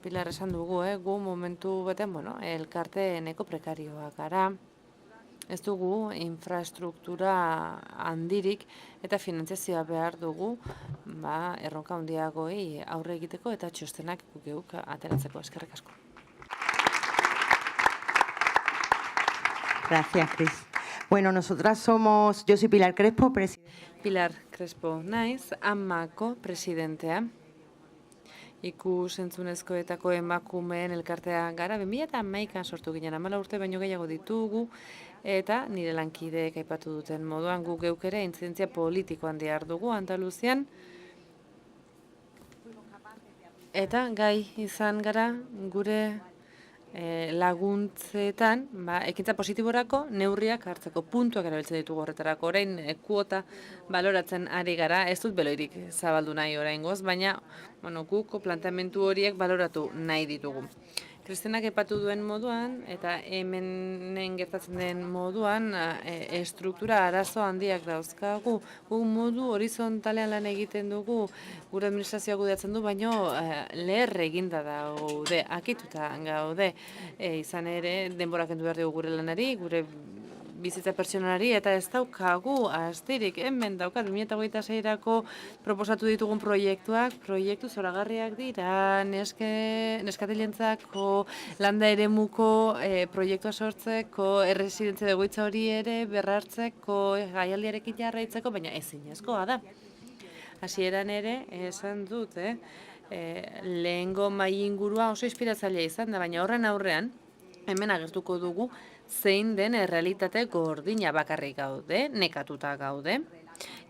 Pilar esan dugu, gu momentu batean, elkarte eneko prekarioak gara. Ez dugu infrastruktura handirik eta finantziazioa behar dugu erronka handiagoi aurre egiteko eta txostenak geuk ateratzeko. Eskerrik asko. Gracias, Cris. Bueno, yo soy Pilar Crespo, Pilar Crespo naiz, AMAko presidentea. Ikus-entzunezkoetako emakumeen elkartea gara, 2011an sortu ginen, 14 urte baino gehiago ditugu, eta nire lankideek aipatu duten moduan gu geuk ere intzidentzia politikoan behar dugu Andaluzian. Eta gai izan gara gure laguntzetan, ekintza positiborako neurriak hartzeko puntuak erabiltzen ditugu horretarako. Orain kuota baloratzen ari gara, ez dut beloirik zabaldu nahi oraingoz, baina guk planteamendu horiek baloratu nahi ditugu. Kristinak epatu duen moduan, eta hemenen gertatzen den moduan, estruktura arazo handiak dauzkagu. Gu modu horizontalean lan egiten dugu, gure administrazioa kudeatzen du, baino leher eginda daude, akituta gaude. Izan ere, denborak kendu behar dugu gure lanari, gure bizitza pertsonalari eta ez daukagu astirik hemen daukat 2026-erako proposatu ditugun proiektu zoragarriak dira, neskatilentzako landa eremuko proiektua sortzeko, erresidentzia egoitza hori ere berrartzeko, jaialdiarekin jarraitzeko, baina ezinezkoa da. Hasieran ere, esan dut, lehengo mai ingurua oso inspiratzailea izan da, baina horren aurrean, hemen agertuko dugu zein den errealitate gordina bakarrik gaude, nekatuta gaude.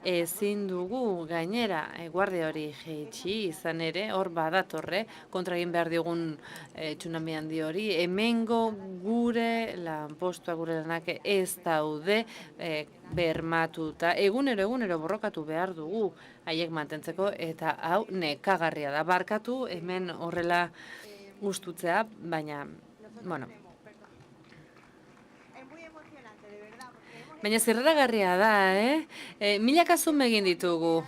Ezin dugu gainera guardia hori jaitsi izan ere, hor badatorre, kontra egin behar digun tsunami handi hori. Hemengo gure lanpostua, gure lanak ez daude bermatuta. Egunero borrokatu behar dugu haiek mantentzeko, eta hau nekagarria da. Barkatu hemen horrela gustutzea, baina, bueno, baina zerraragarria da, milaka zoom egin ditugu.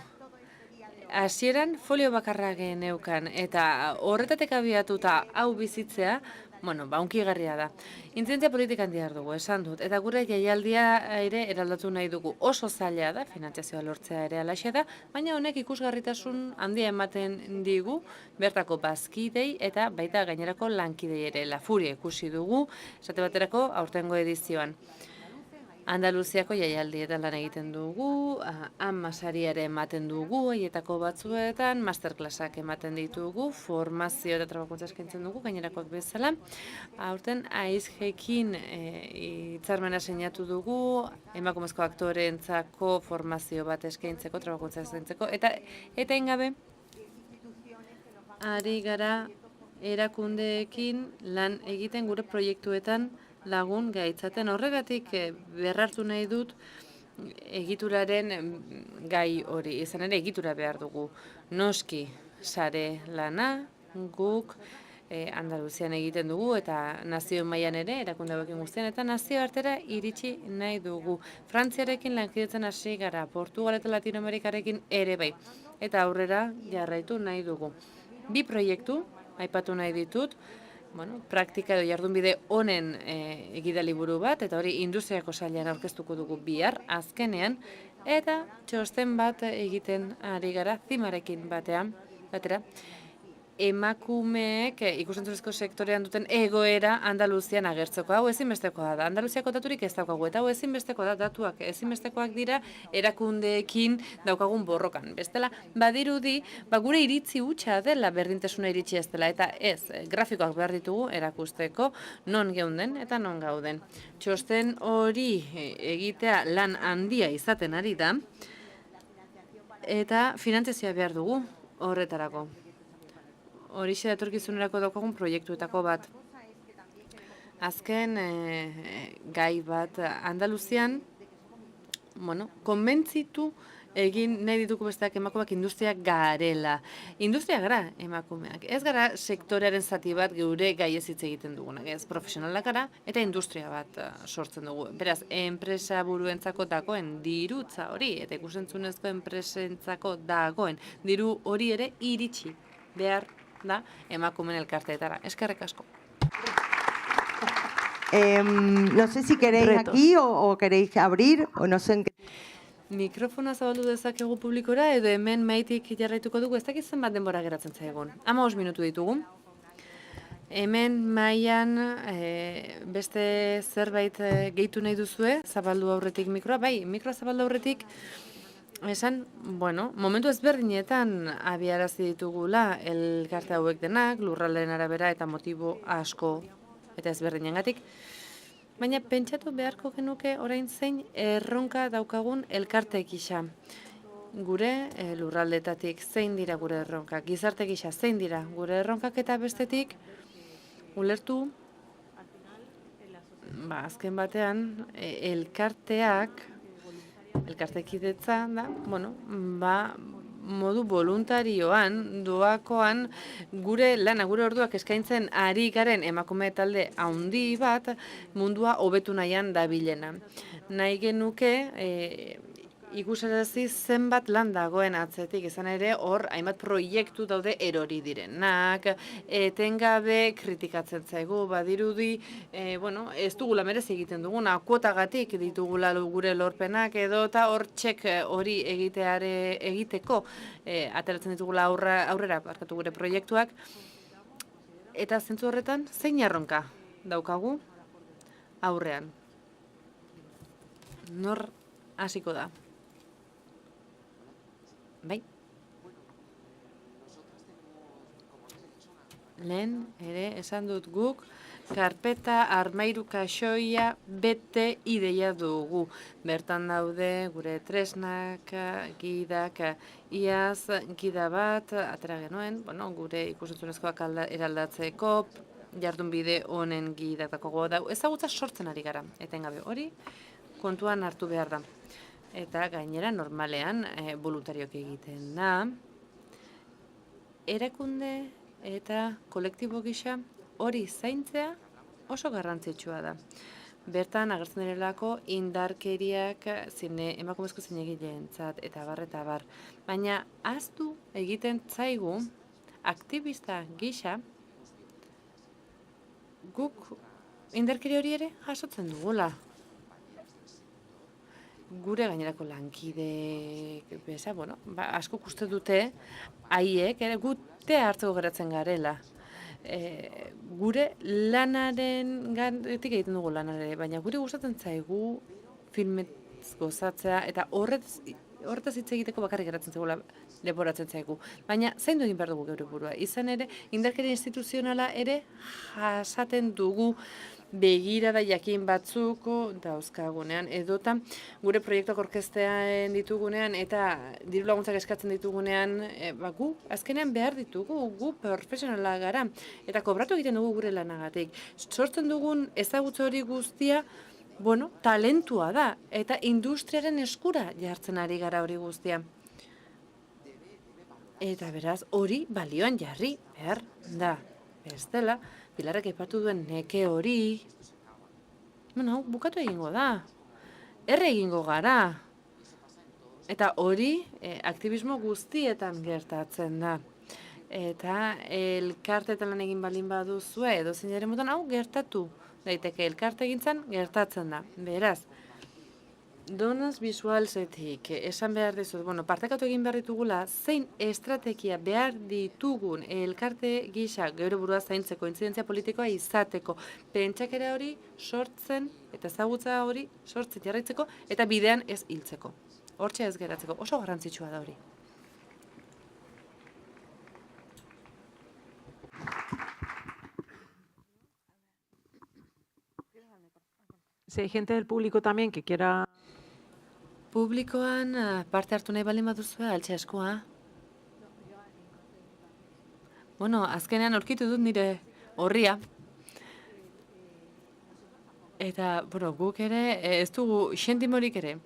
Hasieran folio bakarra geneukan, eta horretatek abiatuta hau bizitzea, bueno, unkigarria da. Intzidentzia politikan behar dugu, esan dut, eta gure jaialdia ere eraldatu nahi dugu. Oso zaila da, finantziazioa lortzea ere alaxe da, baina honek ikusgarritasun handia ematen digu, bertako bazkidei eta baita gainerako lankidei ere. La Furia ikusi dugu, esate baterako aurtengo edizioan. Andaluziako jaialdietan lan egiten dugu, Amasariare ematen dugu, haietako batzuetan, masterclassak ematen ditugu, formazio eta trabakuntza eskaintzen dugu, gainerakoak bezala. Aurten AISG-ekin hitzarmena sinatu dugu, emakumezko aktoreentzako formazio bat eskaintzeko, trabakuntza eskaintzeko, eta ingabe, ari gara erakundeekin lan egiten gure proiektuetan lagun gaitzaten. Horregatik berrartu nahi dut egituraren gai hori. Izan ere egitura behar dugu. Noski sare lana guk Andaluzian egiten dugu eta nazio mailan ere erakunde hauekin guztian eta nazio artera iritsi nahi dugu. Frantziarekin lankidetzen hasi gara, Portugal eta Latinoamerikarekin ere bai. Eta aurrera jarraitu nahi dugu. 2 proiektu aipatu nahi ditut. Bueno, praktika edo jardunbide honen egidaliburu bat, eta hori industriako sailean aurkeztuko dugu bihar, azkenean, eta txosten bat egiten ari gara, zimarekin batera, emakumeek ikusentzurezko sektorean duten egoera Andaluzian agertzeko. Hau ezinbestekoa da. Andaluziako daturik ez daukagu, eta hau ezinbestekoa da, datuak ezinbestekoak dira erakundeekin daukagun borrokan. Bestela, badirudi, gure iritzi hutsa dela berdintasuna iritsi ez dela, eta ez, grafikoak behar ditugu erakusteko non geunden eta non gauden. Txosten hori egitea lan handia izaten ari da, eta finantziazioa behar dugu horretarako. Horixe datorkizunerako daukagun proiektuetako bat. Azken gai bat Andaluzian, konbentzitu egin nahi dituko besteak emakumeak industriak garela. Industria gara emakumeak. Ez gara sektorearen zati bat geure gai ez hitz egiten dugunak. Ez profesionalak gara eta industria bat sortzen dugu. Beraz, enpresa buruentzako dagoen dirutza hori, eta ikusentzunezko enpresentzako dagoen diru hori ere iritsi behar da emakumeen elkarteetara. Eskerrik asko. No sé si queréis aquí o queréis abrir, o no sé en qué. Mikrofona zabaldu dezakegu publikora, edo hemen maitik jarraituko dugu, ez dakit zenbat denbora geratzen zaigun. 15 minutu ditugu. Hemen mailan beste zerbait gehitu nahi duzue, zabaldu aurretik mikroa. Bai, mikroa zabaldu aurretik, esan, momentu ezberdinetan abiarazi ditugula elkarte hauek denak, lurraldeen arabera eta motibo asko eta ezberdinengatik. Baina pentsatu beharko genuke orain zein erronka daukagun elkarte gisa. Gure lurraldetatik zein dira gure erronkak, gizarte gisa zein dira gure erronkak, eta bestetik ulertu, azken batean, elkartekidetza da, modu voluntarioan, doakoan, gure lana, gure orduak eskaintzen ari garen emakume talde handi bat mundua hobetu nahian dabilena. Nahi genuke ikusarazi zenbat lan dagoen atzetik, izan ere hor hainbat proiektu daude erori direnak, etengabe kritikatzen zaigu, badirudi, ez dugula merezi egiten duguna, kuotagatik ditugula gure lorpenak edo eta hor txek hori egiteko ateratzen ditugula aurrera barkatu gure proiektuak, eta zentzu horretan zein erronka daukagu aurrean. Nor hasiko da? Bai? Lehen ere esan dut guk, karpeta armairu kaxoia bete ideia dugu. Bertan daude gure tresnak, gidak, iaz gida bat atera genuen, gure ikusentzunezkoak eraldatzeko, jardunbide honen gidatako gogo ezagutza sortzen ari gara, etengabe hori kontuan hartu behar da. Eta gainera normalean voluntariok egiten da. Erakunde eta kolektibo gisa hori zaintzea oso garrantzitsua da. Bertan agertzen direlako indarkeriak emakumezko zinegileentzat eta bar. Baina ahaztu egiten zaigu aktivista gisa guk indarkeri hori ere jasotzen dugula. Gure gainerako lankide, asko uste dute, haiek ere gute hartzeko geratzen garela. Gure lanaren gandetik egiten dugu lanare, baina guri gustatzen zaigu filmez gozatzea, eta horretaz hitz egiteko bakarrik geratzen zaigula leporatzen zaigu. Baina zaindu egin behar dugu geure burua. Izan ere, indarkeria instituzionala ere jasaten dugu begirada jakin batzuk dauzkagunean, edota gure proiektuak orkestean ditugunean eta diru laguntzak eskatzen ditugunean, gu azkenean behar ditugu, gu profesionala gara, eta kobratu egiten dugu gure lanagatik. Sortzen dugun ezagutza hori guztia, talentua da, eta industriaren eskura jartzen ari gara hori guztia. Eta beraz, hori balioan jarri behar da. Bestela, Pilarrak aipatu duen neke hori, bukatu egingo da, erre egingo gara. Eta hori aktivismo guztietan gertatzen da. Eta elkarteetan lan egin balin baduzue, edo zein ere mutan, gertatu daiteke elkarte egintzan gertatzen da. Beraz, Donaz Visualsetik esan behar dizut, partekatu egin behar ditugula, zein estrategia behar ditugun elkarte gisa geure burua zaintzeko, intzidentzia politikoa izateko, pentsakera hori sortzen, eta ezagutza hori sortzen jarraitzeko, eta bidean ez hiltzeko. Hortxe ez geratzeko, oso garrantzitsua da hori. Si hay gente del público también que quiera... Publikoan parte hartu nahi balin baduzue, altxe askoa. Azkenean aurkitu dut nire horria. Eta, guk ere, ez dugu xentimorik ere.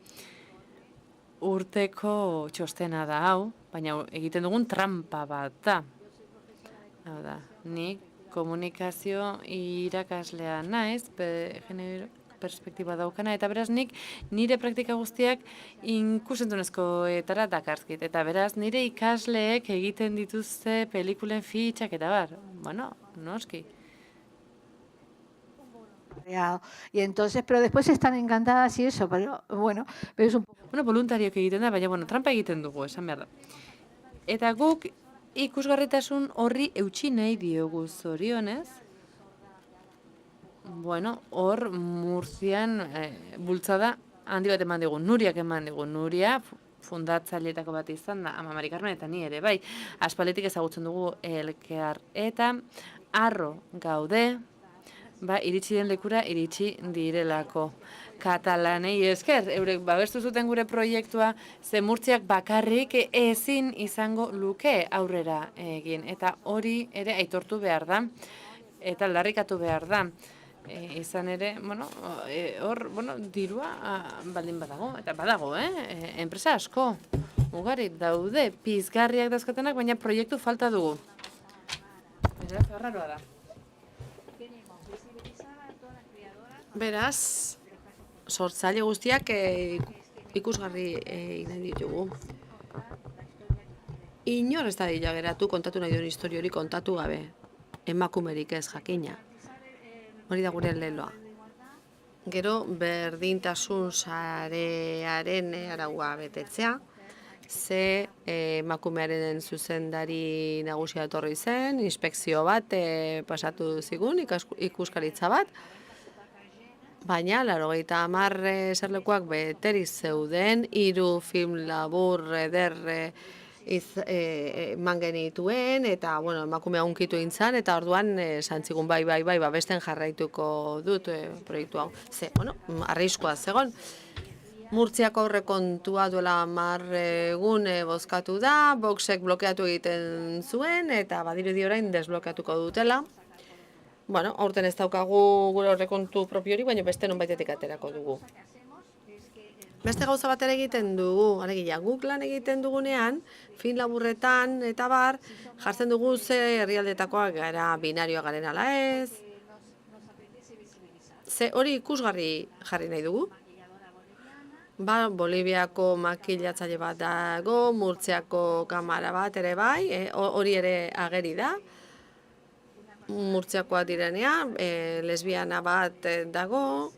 Urteko txostena da hau, baina egiten dugun trampa bat da. Hau da, nik komunikazio irakaslea naiz, perspektiba daukana, eta beraz nik nire praktika guztiak ikusentzunezkoetara dakarzkit. Eta beraz nire ikasleek egiten dituzte pelikulen fitxak eta bar. Noski. Y entonces, pero después están encantadas y eso, pero es un poco... Voluntariok egiten da, baina trampa egiten dugu, esan behar da. Eta guk ikusgarritasun horri eutsi nahi diogu zorionez. Hor Murtzian bultzada handi bat eman digu, Nuriak eman digu. Nuria fundatzaileetako bat izan da, Ama Mari Carmen eta ni ere, bai. Aspalditik ezagutzen dugu elkar. Eta harro gaude, iritsi den lekura iritsi direlako. Katalanei esker, eurek babestu zuten gure proiektua, ze Murtziak bakarrik ezin izango luke aurrera egin. Eta hori ere aitortu behar da, eta aldarrikatu behar da. Izan ere, hor, dirua baldin badago, eta badago, enpresa asko, ugari daude, pizgarriak dauzkatenak, baina proiektu falta dugu. Arraroa da. Beraz, sortzaile guztiak ikusgarri nahi ditugu. Inor ez da dira geratu kontatu nahi duen historio hori kontatu gabe. Emakumerik ez jakina. Hori da gure leloa. Gero berdintasun sarearen araua betetzea, ze emakumearen zuzendari nagusia etorri zen, inspekzio bat pasatu zigun, ikuskaritza bat, baina 90 eserlekuak beterik zeuden, 3 film labur eder eman genituen, eta emakumea unkitu egin zen, eta orduan santzigun bai, besten jarraituko dut proiektu hau. Ze, arriskua zegon. Murtziako aurrekontua duela 10 egun bozkatu da, Voxek blokeatu egiten zuen, eta badirudi orain desblokeatuko dutela. Aurten ez daukagu gure aurrekontu propio hori, baina beste nonbaitetik aterako dugu. Beste gauza bat ere egiten dugu, alegia, guk lan egiten dugunean, fin laburretan eta bar, jartzen dugu ze herrialdetakoak gara binarioa garen ala ez. Ze hori ikusgarri jarri nahi dugu. Boliviako makilatzaile bat dago, Murtziako kamara bat ere bai, hori ere ageri da. Murtziakoa direnean, lesbiana bat dago,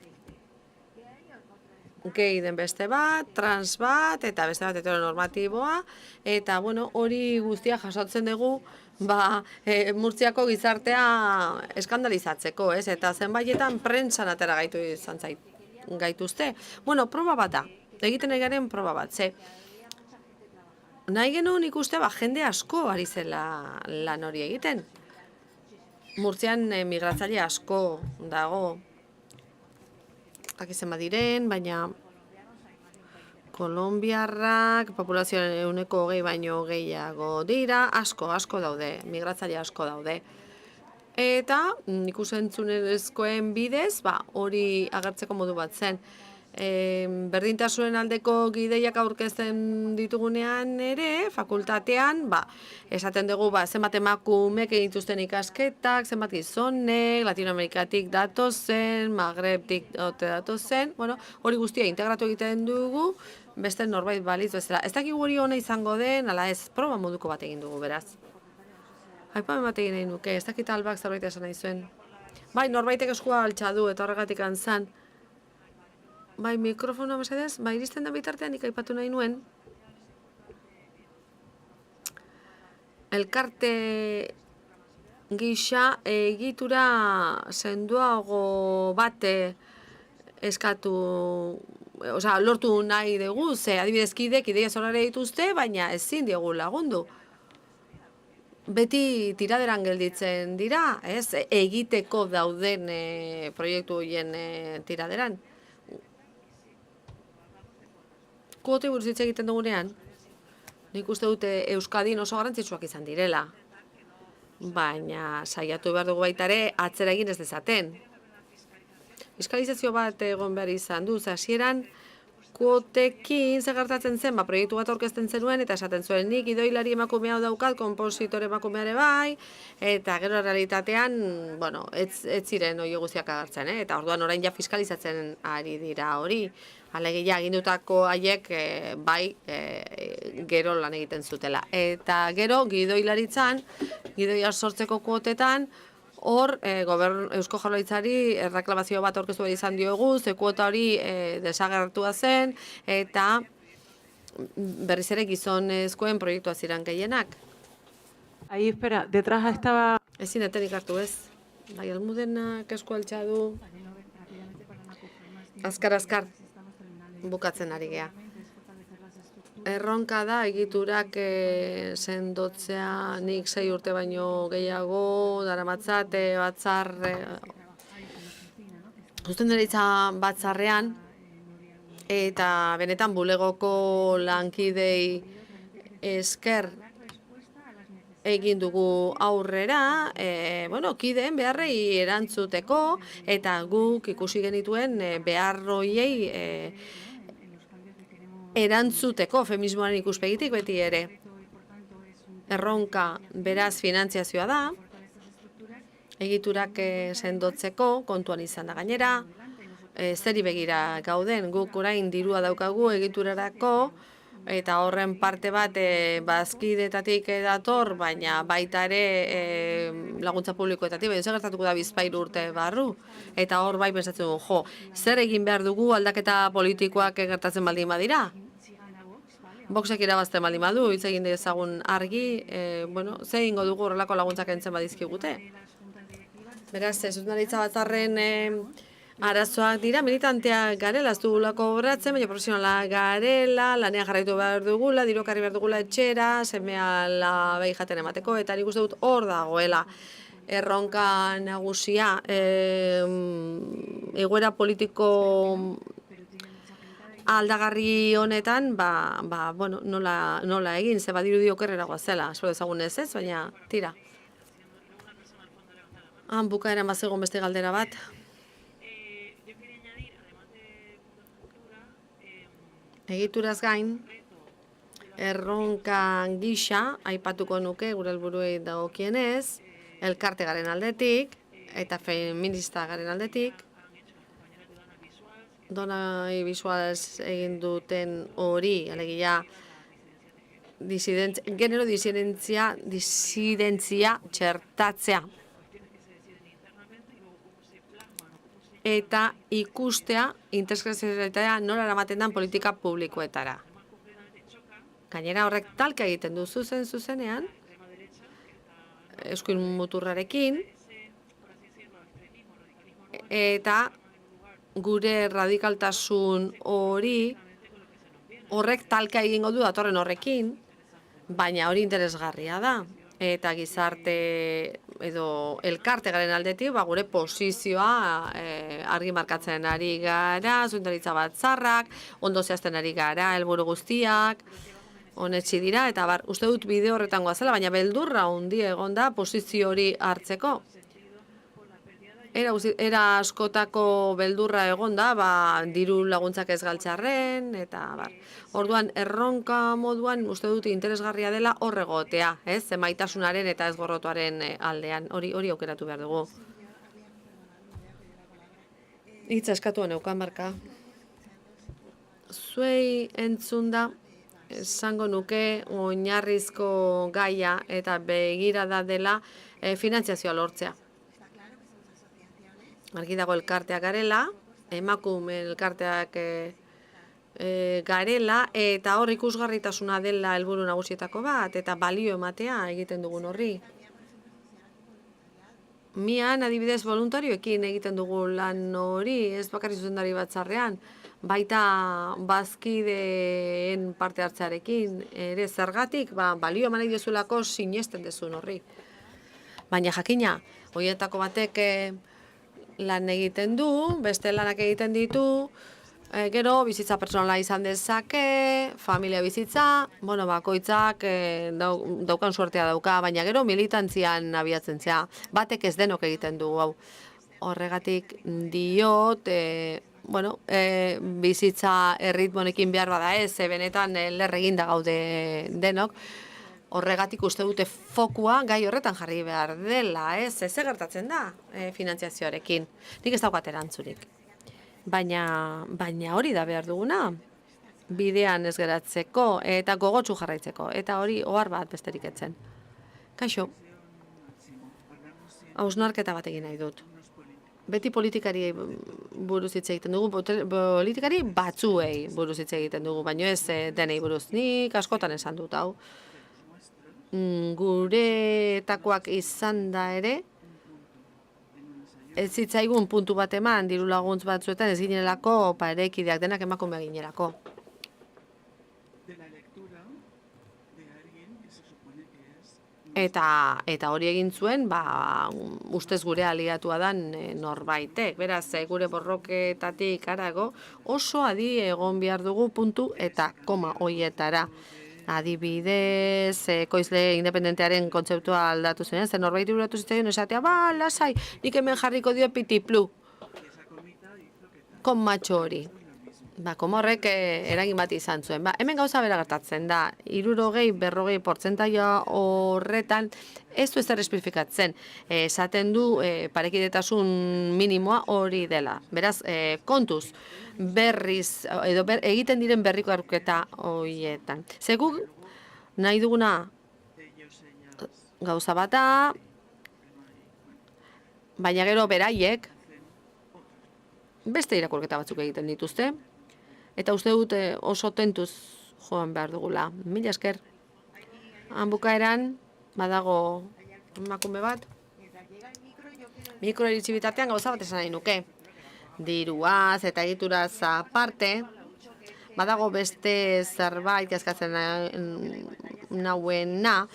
gay den beste bat, trans bat, eta beste bat heteronormatiboa, eta hori guztia jasotzen dugu Murtziako gizartea eskandalizatzeko, ez? Eta zenbaitetan prentsan atera gaituzte. Proba bat da, egiten egaren proba bat, ze nahi genuen ikuste jende asko ari zela lan hori egiten. Murtzian migratzaile asko dago, dakizen badiren, baina kolonbiarrak populazioaren 20% baino gehiago dira, asko daude, migratzaile asko daude. Eta ikusentzunezkoen bidez, hori agertzeko modu bat zen. Berdintasunen aldeko gideiak aurkezten ditugunean ere, fakultatean, esaten dugu zenbat emakumek egin dituzten ikasketak, zenbat gizonek, Latinoamerikatik datozen, Magrebtik datozen, hori guztia integratu egiten dugu, beste norbait balitz bezala. Ez dakik hori ona izango den, ala ez, proba moduko bat egin dugu, beraz. Aipamen bat egin nahi nuke, ez dakit albak zerbait esan nahi zuen. Norbaitek eskua altxa du eta horregatik antzan. Mikrofonoa mesedez, iristen da bitartean nik aipatu nahi nuen. Elkarte gisa egitura sendoago bate eskatu, lortu nahi dugu, ze adibidez kidek ideia zorare dituzte, baina ezin diegu lagundu. Beti tiraderan gelditzen dira, egiteko dauden proiektu horien tiraderan. Kuote buruz hitz egiten dugunean, nik uste dute Euskadin oso garrantzitsuak izan direla. Baina saiatu behar dugu baita ere atzera egin ez dezaten. Fiskalizazio bat egon behar izan du, hasieran kuotekin zer gertatzen zen, proiektu bat aurkezten zenuen eta esaten zuen nik gidoilari emakumea daukat, konpositore emakumeare bai, eta gero realitatean, ez ziren hori guztiak agertzen, eta orduan orain ja fiskalizatzen ari dira hori. Alegia agindutako haiek gero lan egiten zutela. Eta gero gidoilaritzan, gidoia sortzeko kuotetan, hor Eusko Jaurlaritzari erreklamazio bat aurkeztu behar izan diogu, ze kuota hori desagertua zen, eta berriz ere gizonezkoen proiektua ziren gehienak. Ahí, espera, detrás estaba... Ezin etenik hartu ez. Almudenak esku altxa du. Azkar. Bukatzen ari gea. Erronka da egiturak sendotzea nik 6 urte baino gehiago daramatzat zuzendaritza batzarrean eta benetan bulegoko lankidei esker egin dugu aurrera, kideen beharrei erantzuteko eta guk ikusi genituen beharroiei erantzuteko feminismoaren ikuspegitik beti ere. Erronka beraz finantziazioa da, egiturak sendotzeko kontuan izan da gainera, zeri begira gauden, guk orain dirua daukagu egiturarako, eta horren parte bat bazkidetatik dator, baina baita ere laguntza publikoetatik, baina zer gertatuko da Bizpahiru urte barru, eta hor bai pensatzen dugu, jo, zer egin behar dugu aldaketa politikoak gertatzen baldin badira? Boxek irabazten baldin badu, hitz egin dezagun argi, ze egingo dugu horrelako laguntzak entzen badizkigute. Beraz, zuzendaritza batzarren arazoak dira, militanteak garela, ez dugulako obratzen, baina profesionala garela, lanean jarraitu behar dugula, dirukarri behar dugula etxera, semea behi jaten emateko, eta nik uste dut hor dagoela erronka nagusia, egoera politiko aldagarri honetan, nola egin, ze badirudi okerreragoa zela, espero dezagun ez, baina tira. Bukaeran bazegon beste galdera bat. Egituraz gain, erronka gisa aipatuko nuke gure helburuei dagokienez, elkarte garen aldetik eta feminista garen aldetik, Donai Visuals egin duten hori, alegia genero disidentzia txertatzea eta ikustea intersekzionalitatea nola eramaten den politika publikoetara. Gainera horrek talka egiten du zuzenean, eskuin muturrarekin, eta gure radikaltasun hori horrek talka egingo du datorren horrekin, baina hori interesgarria da. Eta gizarte edo elkarte garen aldetik, gure posizioa argi markatzen ari gara, zuzendaritza batzarrak, ondo zehazten ari gara, helburu guztiak, honetxi dira, eta uste dut bideo horretan goazela, baina beldurra hundi egon da posizio hori hartzeko. Era askotako beldurra egon da, diru laguntzak ez galtxarren, eta orduan erronka moduan uste dut interesgarria dela horregotea, maitasunaren eta ez gorrotuaren aldean, hori aukeratu behar dugu. Hitza eskatuan eukan barka. Zuei entzunda, esango nuke oinarrizko gaia eta begirada dela finantziazioa lortzea. Argi dago elkarteak garela, emakume elkarteak garela, eta hor ikusgarritasuna dela helburu nagusietako bat, eta balio ematea egiten dugun horri. Mian, adibidez, voluntarioekin egiten dugu lan hori, ez bakarri zuzendari batzarrean, baita bazkideen parte hartzearekin, ere zergatik, balio eman nahi dezulako sinesten dezun horri. Baina jakina, horietako batek lan egiten du, beste lanak egiten ditu, gero bizitza pertsonala izan dezake, familia bizitza, bakoitzak daukan suertea dauka, baina gero militantzian abiatzen zea, batek ez denok egiten du, horregatik diot, bizitza erritmonekin behar bada ez, benetan lerreginda gaude denok, horregatik uste dute fokua gai horretan jarri behar dela, ez gertatzen da finantziazioarekin. Nik ez daukat erantzurik. Baina hori da behar duguna, bidean ez geratzeko eta gogotsu jarraitzeko, eta hori ohar bat besterik etzen. Kaixo, hausnarketa bat egin nahi dut. Beti politikari buruz hitz egiten dugu, politikari batzuei buruz hitz egiten dugu, baina ez denei buruz. Nik askotan esan dut hau. Guretakoak izan da ere, ez zitzaigun puntu bat eman, diru laguntz batzuetan ez ginelako parekideak denak emakume ginerako. Eta hori egin zuen, ustez gure aliatua dan norbaitek. Beraz, gure borroketatik harago oso adi egon behar dugu puntu eta koma hoietara. Adibidez, ekoizle independentearen kontzeptua aldatu zen, zen norbait buratu zitzaion esatea, lasai, nik hemen jarriko dio pitiplu. Kon matxo hori. Komorrek eragin bat izan zuen. Hemen gauza bera gertatzen da, 60-40% horretan ez du ezer espezifikatzen. Esaten du parekidetasun minimoa hori dela. Beraz, kontuz, berriz, edo egiten diren berriko aruketa horietan. Zegu nahi duguna gauza bata, baina gero beraiek beste irakurketa batzuk egiten dituzte. Eta uste dut oso tentuz joan behar dugula. Mila esker. Bukaeran badago emakume bat. Mikroiritsi bitartean gauza bat esan nahi nuke. Diruaz eta egituraz aparte, badago beste zerbait kezkatzen nauena.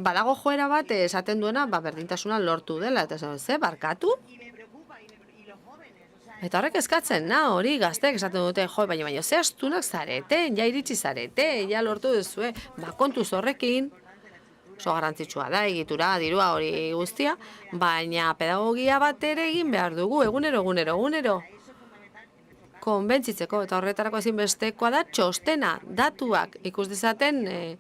Badago joera bat esaten duena berdintasuna lortu dela. Eta ze, barkatu? Eta horrek eskatzen, hori gazteek esaten dute, baina ze astunak zarete, ja iritsi zarete, ja lortu duzue, kontuz horrekin, oso garrantzitsua da, egitura, dirua hori guztia, baina pedagogia bat ere egin behar dugu, egunero. Konbentzitzeko, eta horretarako ezinbestekoa da, txostena, datuak ikus dezaten,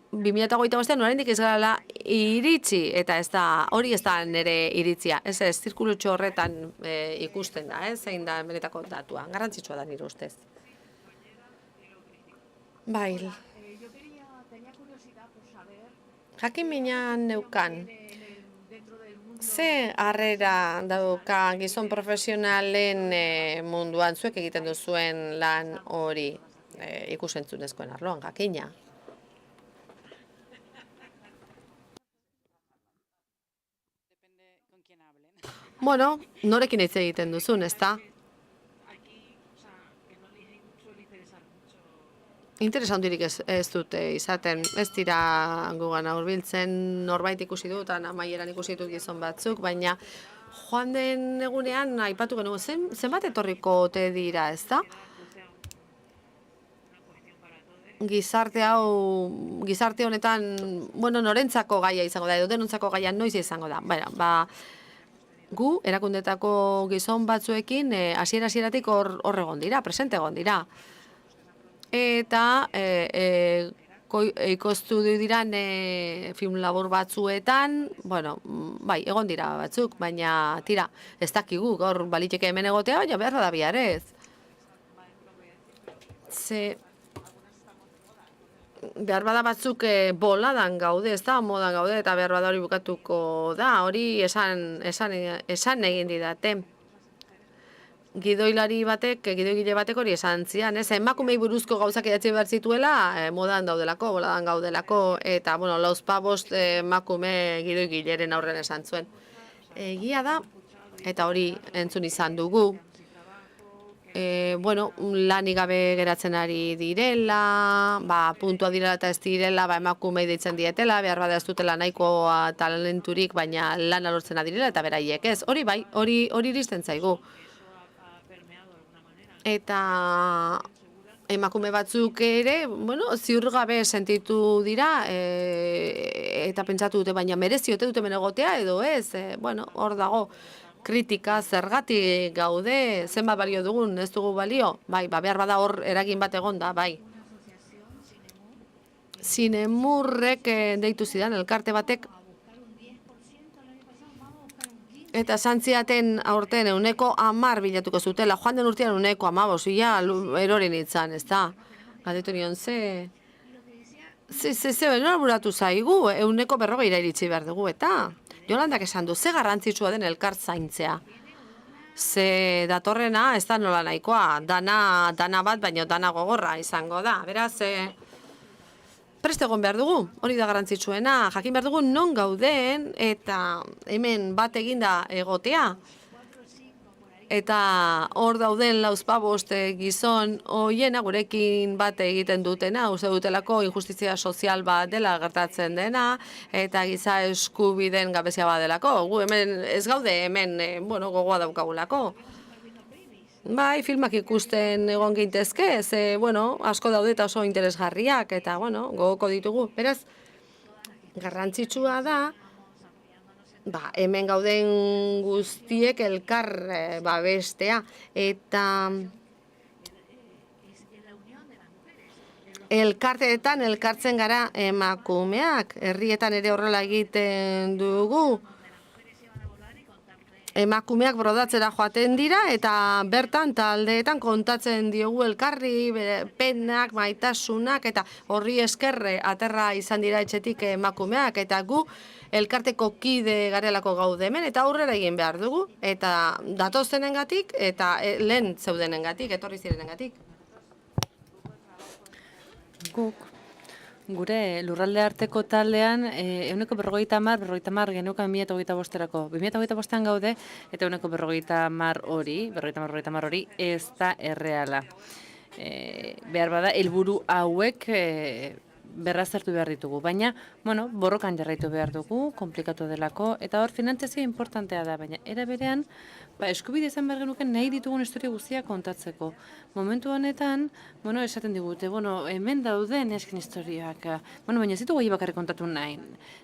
2025an oraindik ez garela iritsi, eta hori ez da nire iritzia. Ez zirkulutxo horretan ikusten da, zein da benetako datua. Garrantzitsua da nire ustez. Bai. Jakin minan neukan. Ze harrera dauka gizon profesionalen munduan zuek egiten duzuen lan hori ikusentzunezkoen arloan, jakina? Bueno, norekin hitz egiten duzun, ezta? Interesanturik ez dute izaten, ez dira gugana hurbiltzen, norbait ikusi dut, amaieran ikusi dut gizon batzuk, baina joan den egunean aipatu genuen, zenbat etorriko ote dira, ezta? Gizarte honetan, norentzako gaia izango da, edo denontzako gaia noiz izango da. Gu, erakundetako gizon batzuekin, hasieratik hor egon dira, presente egon dira. Eta ikostu diran film labur batzuetan, bai, egon dira batzuk, baina tira, ez dakigu, gaur baliteke hemen egotea, baina behar da biarez. Behar bada batzuk boladan gaude, ez da, modan gaude, eta behar bada hori bukatuko da, hori esan egin didate. Gidoigile batek hori esan zian, emakumei buruzko gauzak idatzi behar zituela, modan daudelako, boladan gaudelako, eta, lauzpabost emakume gidoigileren aurren esan zuen. Egia da, eta hori entzun izan dugu, lanik gabe geratzen ari direla, puntua direla eta ez direla, emakumei deitzen dietela, behar bada ez dutela nahikoa talenturik, baina lana lortzen direla eta beraiek ez. Hori bai, hori iristen zaigu. Eta emakume batzuk ere, ziur gabe sentitu dira, eta pentsatu dute, baina mereziote dute menegotea edo ez, hor dago. Kritika, zergatik gaude, zenbat balio dugun, ez dugu balio? Bai, behar bada hor eragin bat egon da, bai. Zinemurrek deitu zidan, elkarte batek, eta santziaten aurten 10% bilatuko zutela, joan den urtean 15%, ia erorin itzan, ez da? Galdetu nion, ze nora buratu zaigu, 140 iritsi behar dugu, eta? Jolandak esan du, ze garrantzitsua den elkart zaintzea. Ze datorrena, ez da nola nahikoa, dana bat, baina dana gogorra izango da. Beraz, prest egon behar dugu, hori da garrantzitsuena, jakin behar dugu non gauden, eta hemen bat eginda egotea. Eta hor dauden lauzpabost gizon hoiena gurekin bat egiten dutena, uste dutelako injustizia sozial bat dela gertatzen dena, eta giza eskubideen gabezia bat delako. Gu hemen ez gaude hemen gogoa daukagulako. Bai, filmak ikusten egon gintezke, asko daude eta oso interesgarriak, eta gogoko ditugu. Beraz, garrantzitsua da, hemen gauden guztiek elkar babestea, eta elkarteetan elkartzen gara emakumeak, herrietan ere horrela egiten dugu. Emakumeak brodatzera joaten dira eta bertan taldeetan kontatzen diogu elkarri penak, maitasunak eta horri eskerre aterra izan dira etxetik emakumeak eta gu elkarteko kide garelako gaude hemen eta aurrera egin behar dugu eta datozenengatik eta lehen zeudenengatik, etorri zirenengatik. Guk, gure lurralde arteko taldean, 50 geneukan 2025-erako. 2025-ean gaude, eta 50 hori ez da erreala. Behar bada, helburu hauek berraztertu behar ditugu. Baina, borrokan jarraitu behar dugu, komplikatu delako, eta hor finantzazio importantea da, baina era berean, eskubide izan behar genuken nahi ditugun historia guztiak kontatzeko. Momentu honetan, esaten digute, hemen dauden eskin historiak, baina ez ditugu bakarrik kontatu nahi.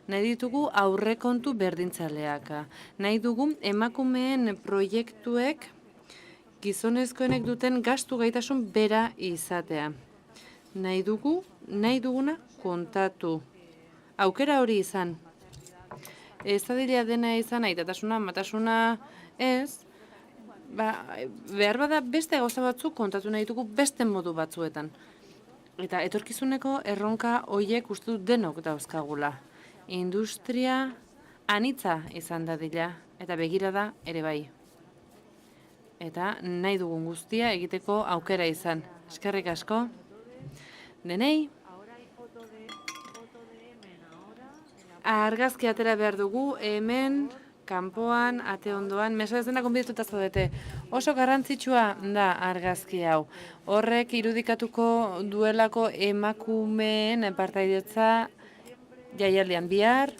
Nahi ditugu aurrekontu berdintzaleak. Nahi dugu emakumeen proiektuek gizonezkoenek duten gastu gaitasun bera izatea. Nahi duguna kontatu. Aukera hori izan. Ez dadila dena izan, aitatasuna, matasuna ez, behar bada beste gauza batzuk kontatu nahi dugu beste modu batzuetan. Eta etorkizuneko erronka horiek uste dut denok dauzkagula. Industria anitza izan dadila, eta begirada ere bai. Eta nahi dugun guztia egiteko aukera izan. Eskerrik asko. Denei, argazki atera behar dugu, hemen, kanpoan, ate ondoan, mesa ez dena konbidatuta zaudete. Oso garrantzitsua da argazki hau. Horrek irudikatuko duelako emakumeen partaidetza jaialdian bihar,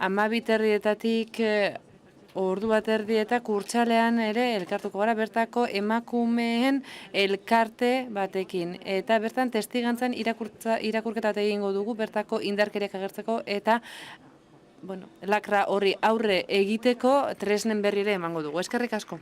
12:30 ordu bat eta Kurtsalean ere elkartuko gara bertako emakumeen elkarte batekin. Eta bertan testigantzan irakurketa bat egingo dugu bertako indarkeriak agertzeko eta lakra horri aurre egiteko tresnen berri ere emango dugu. Eskerrik asko.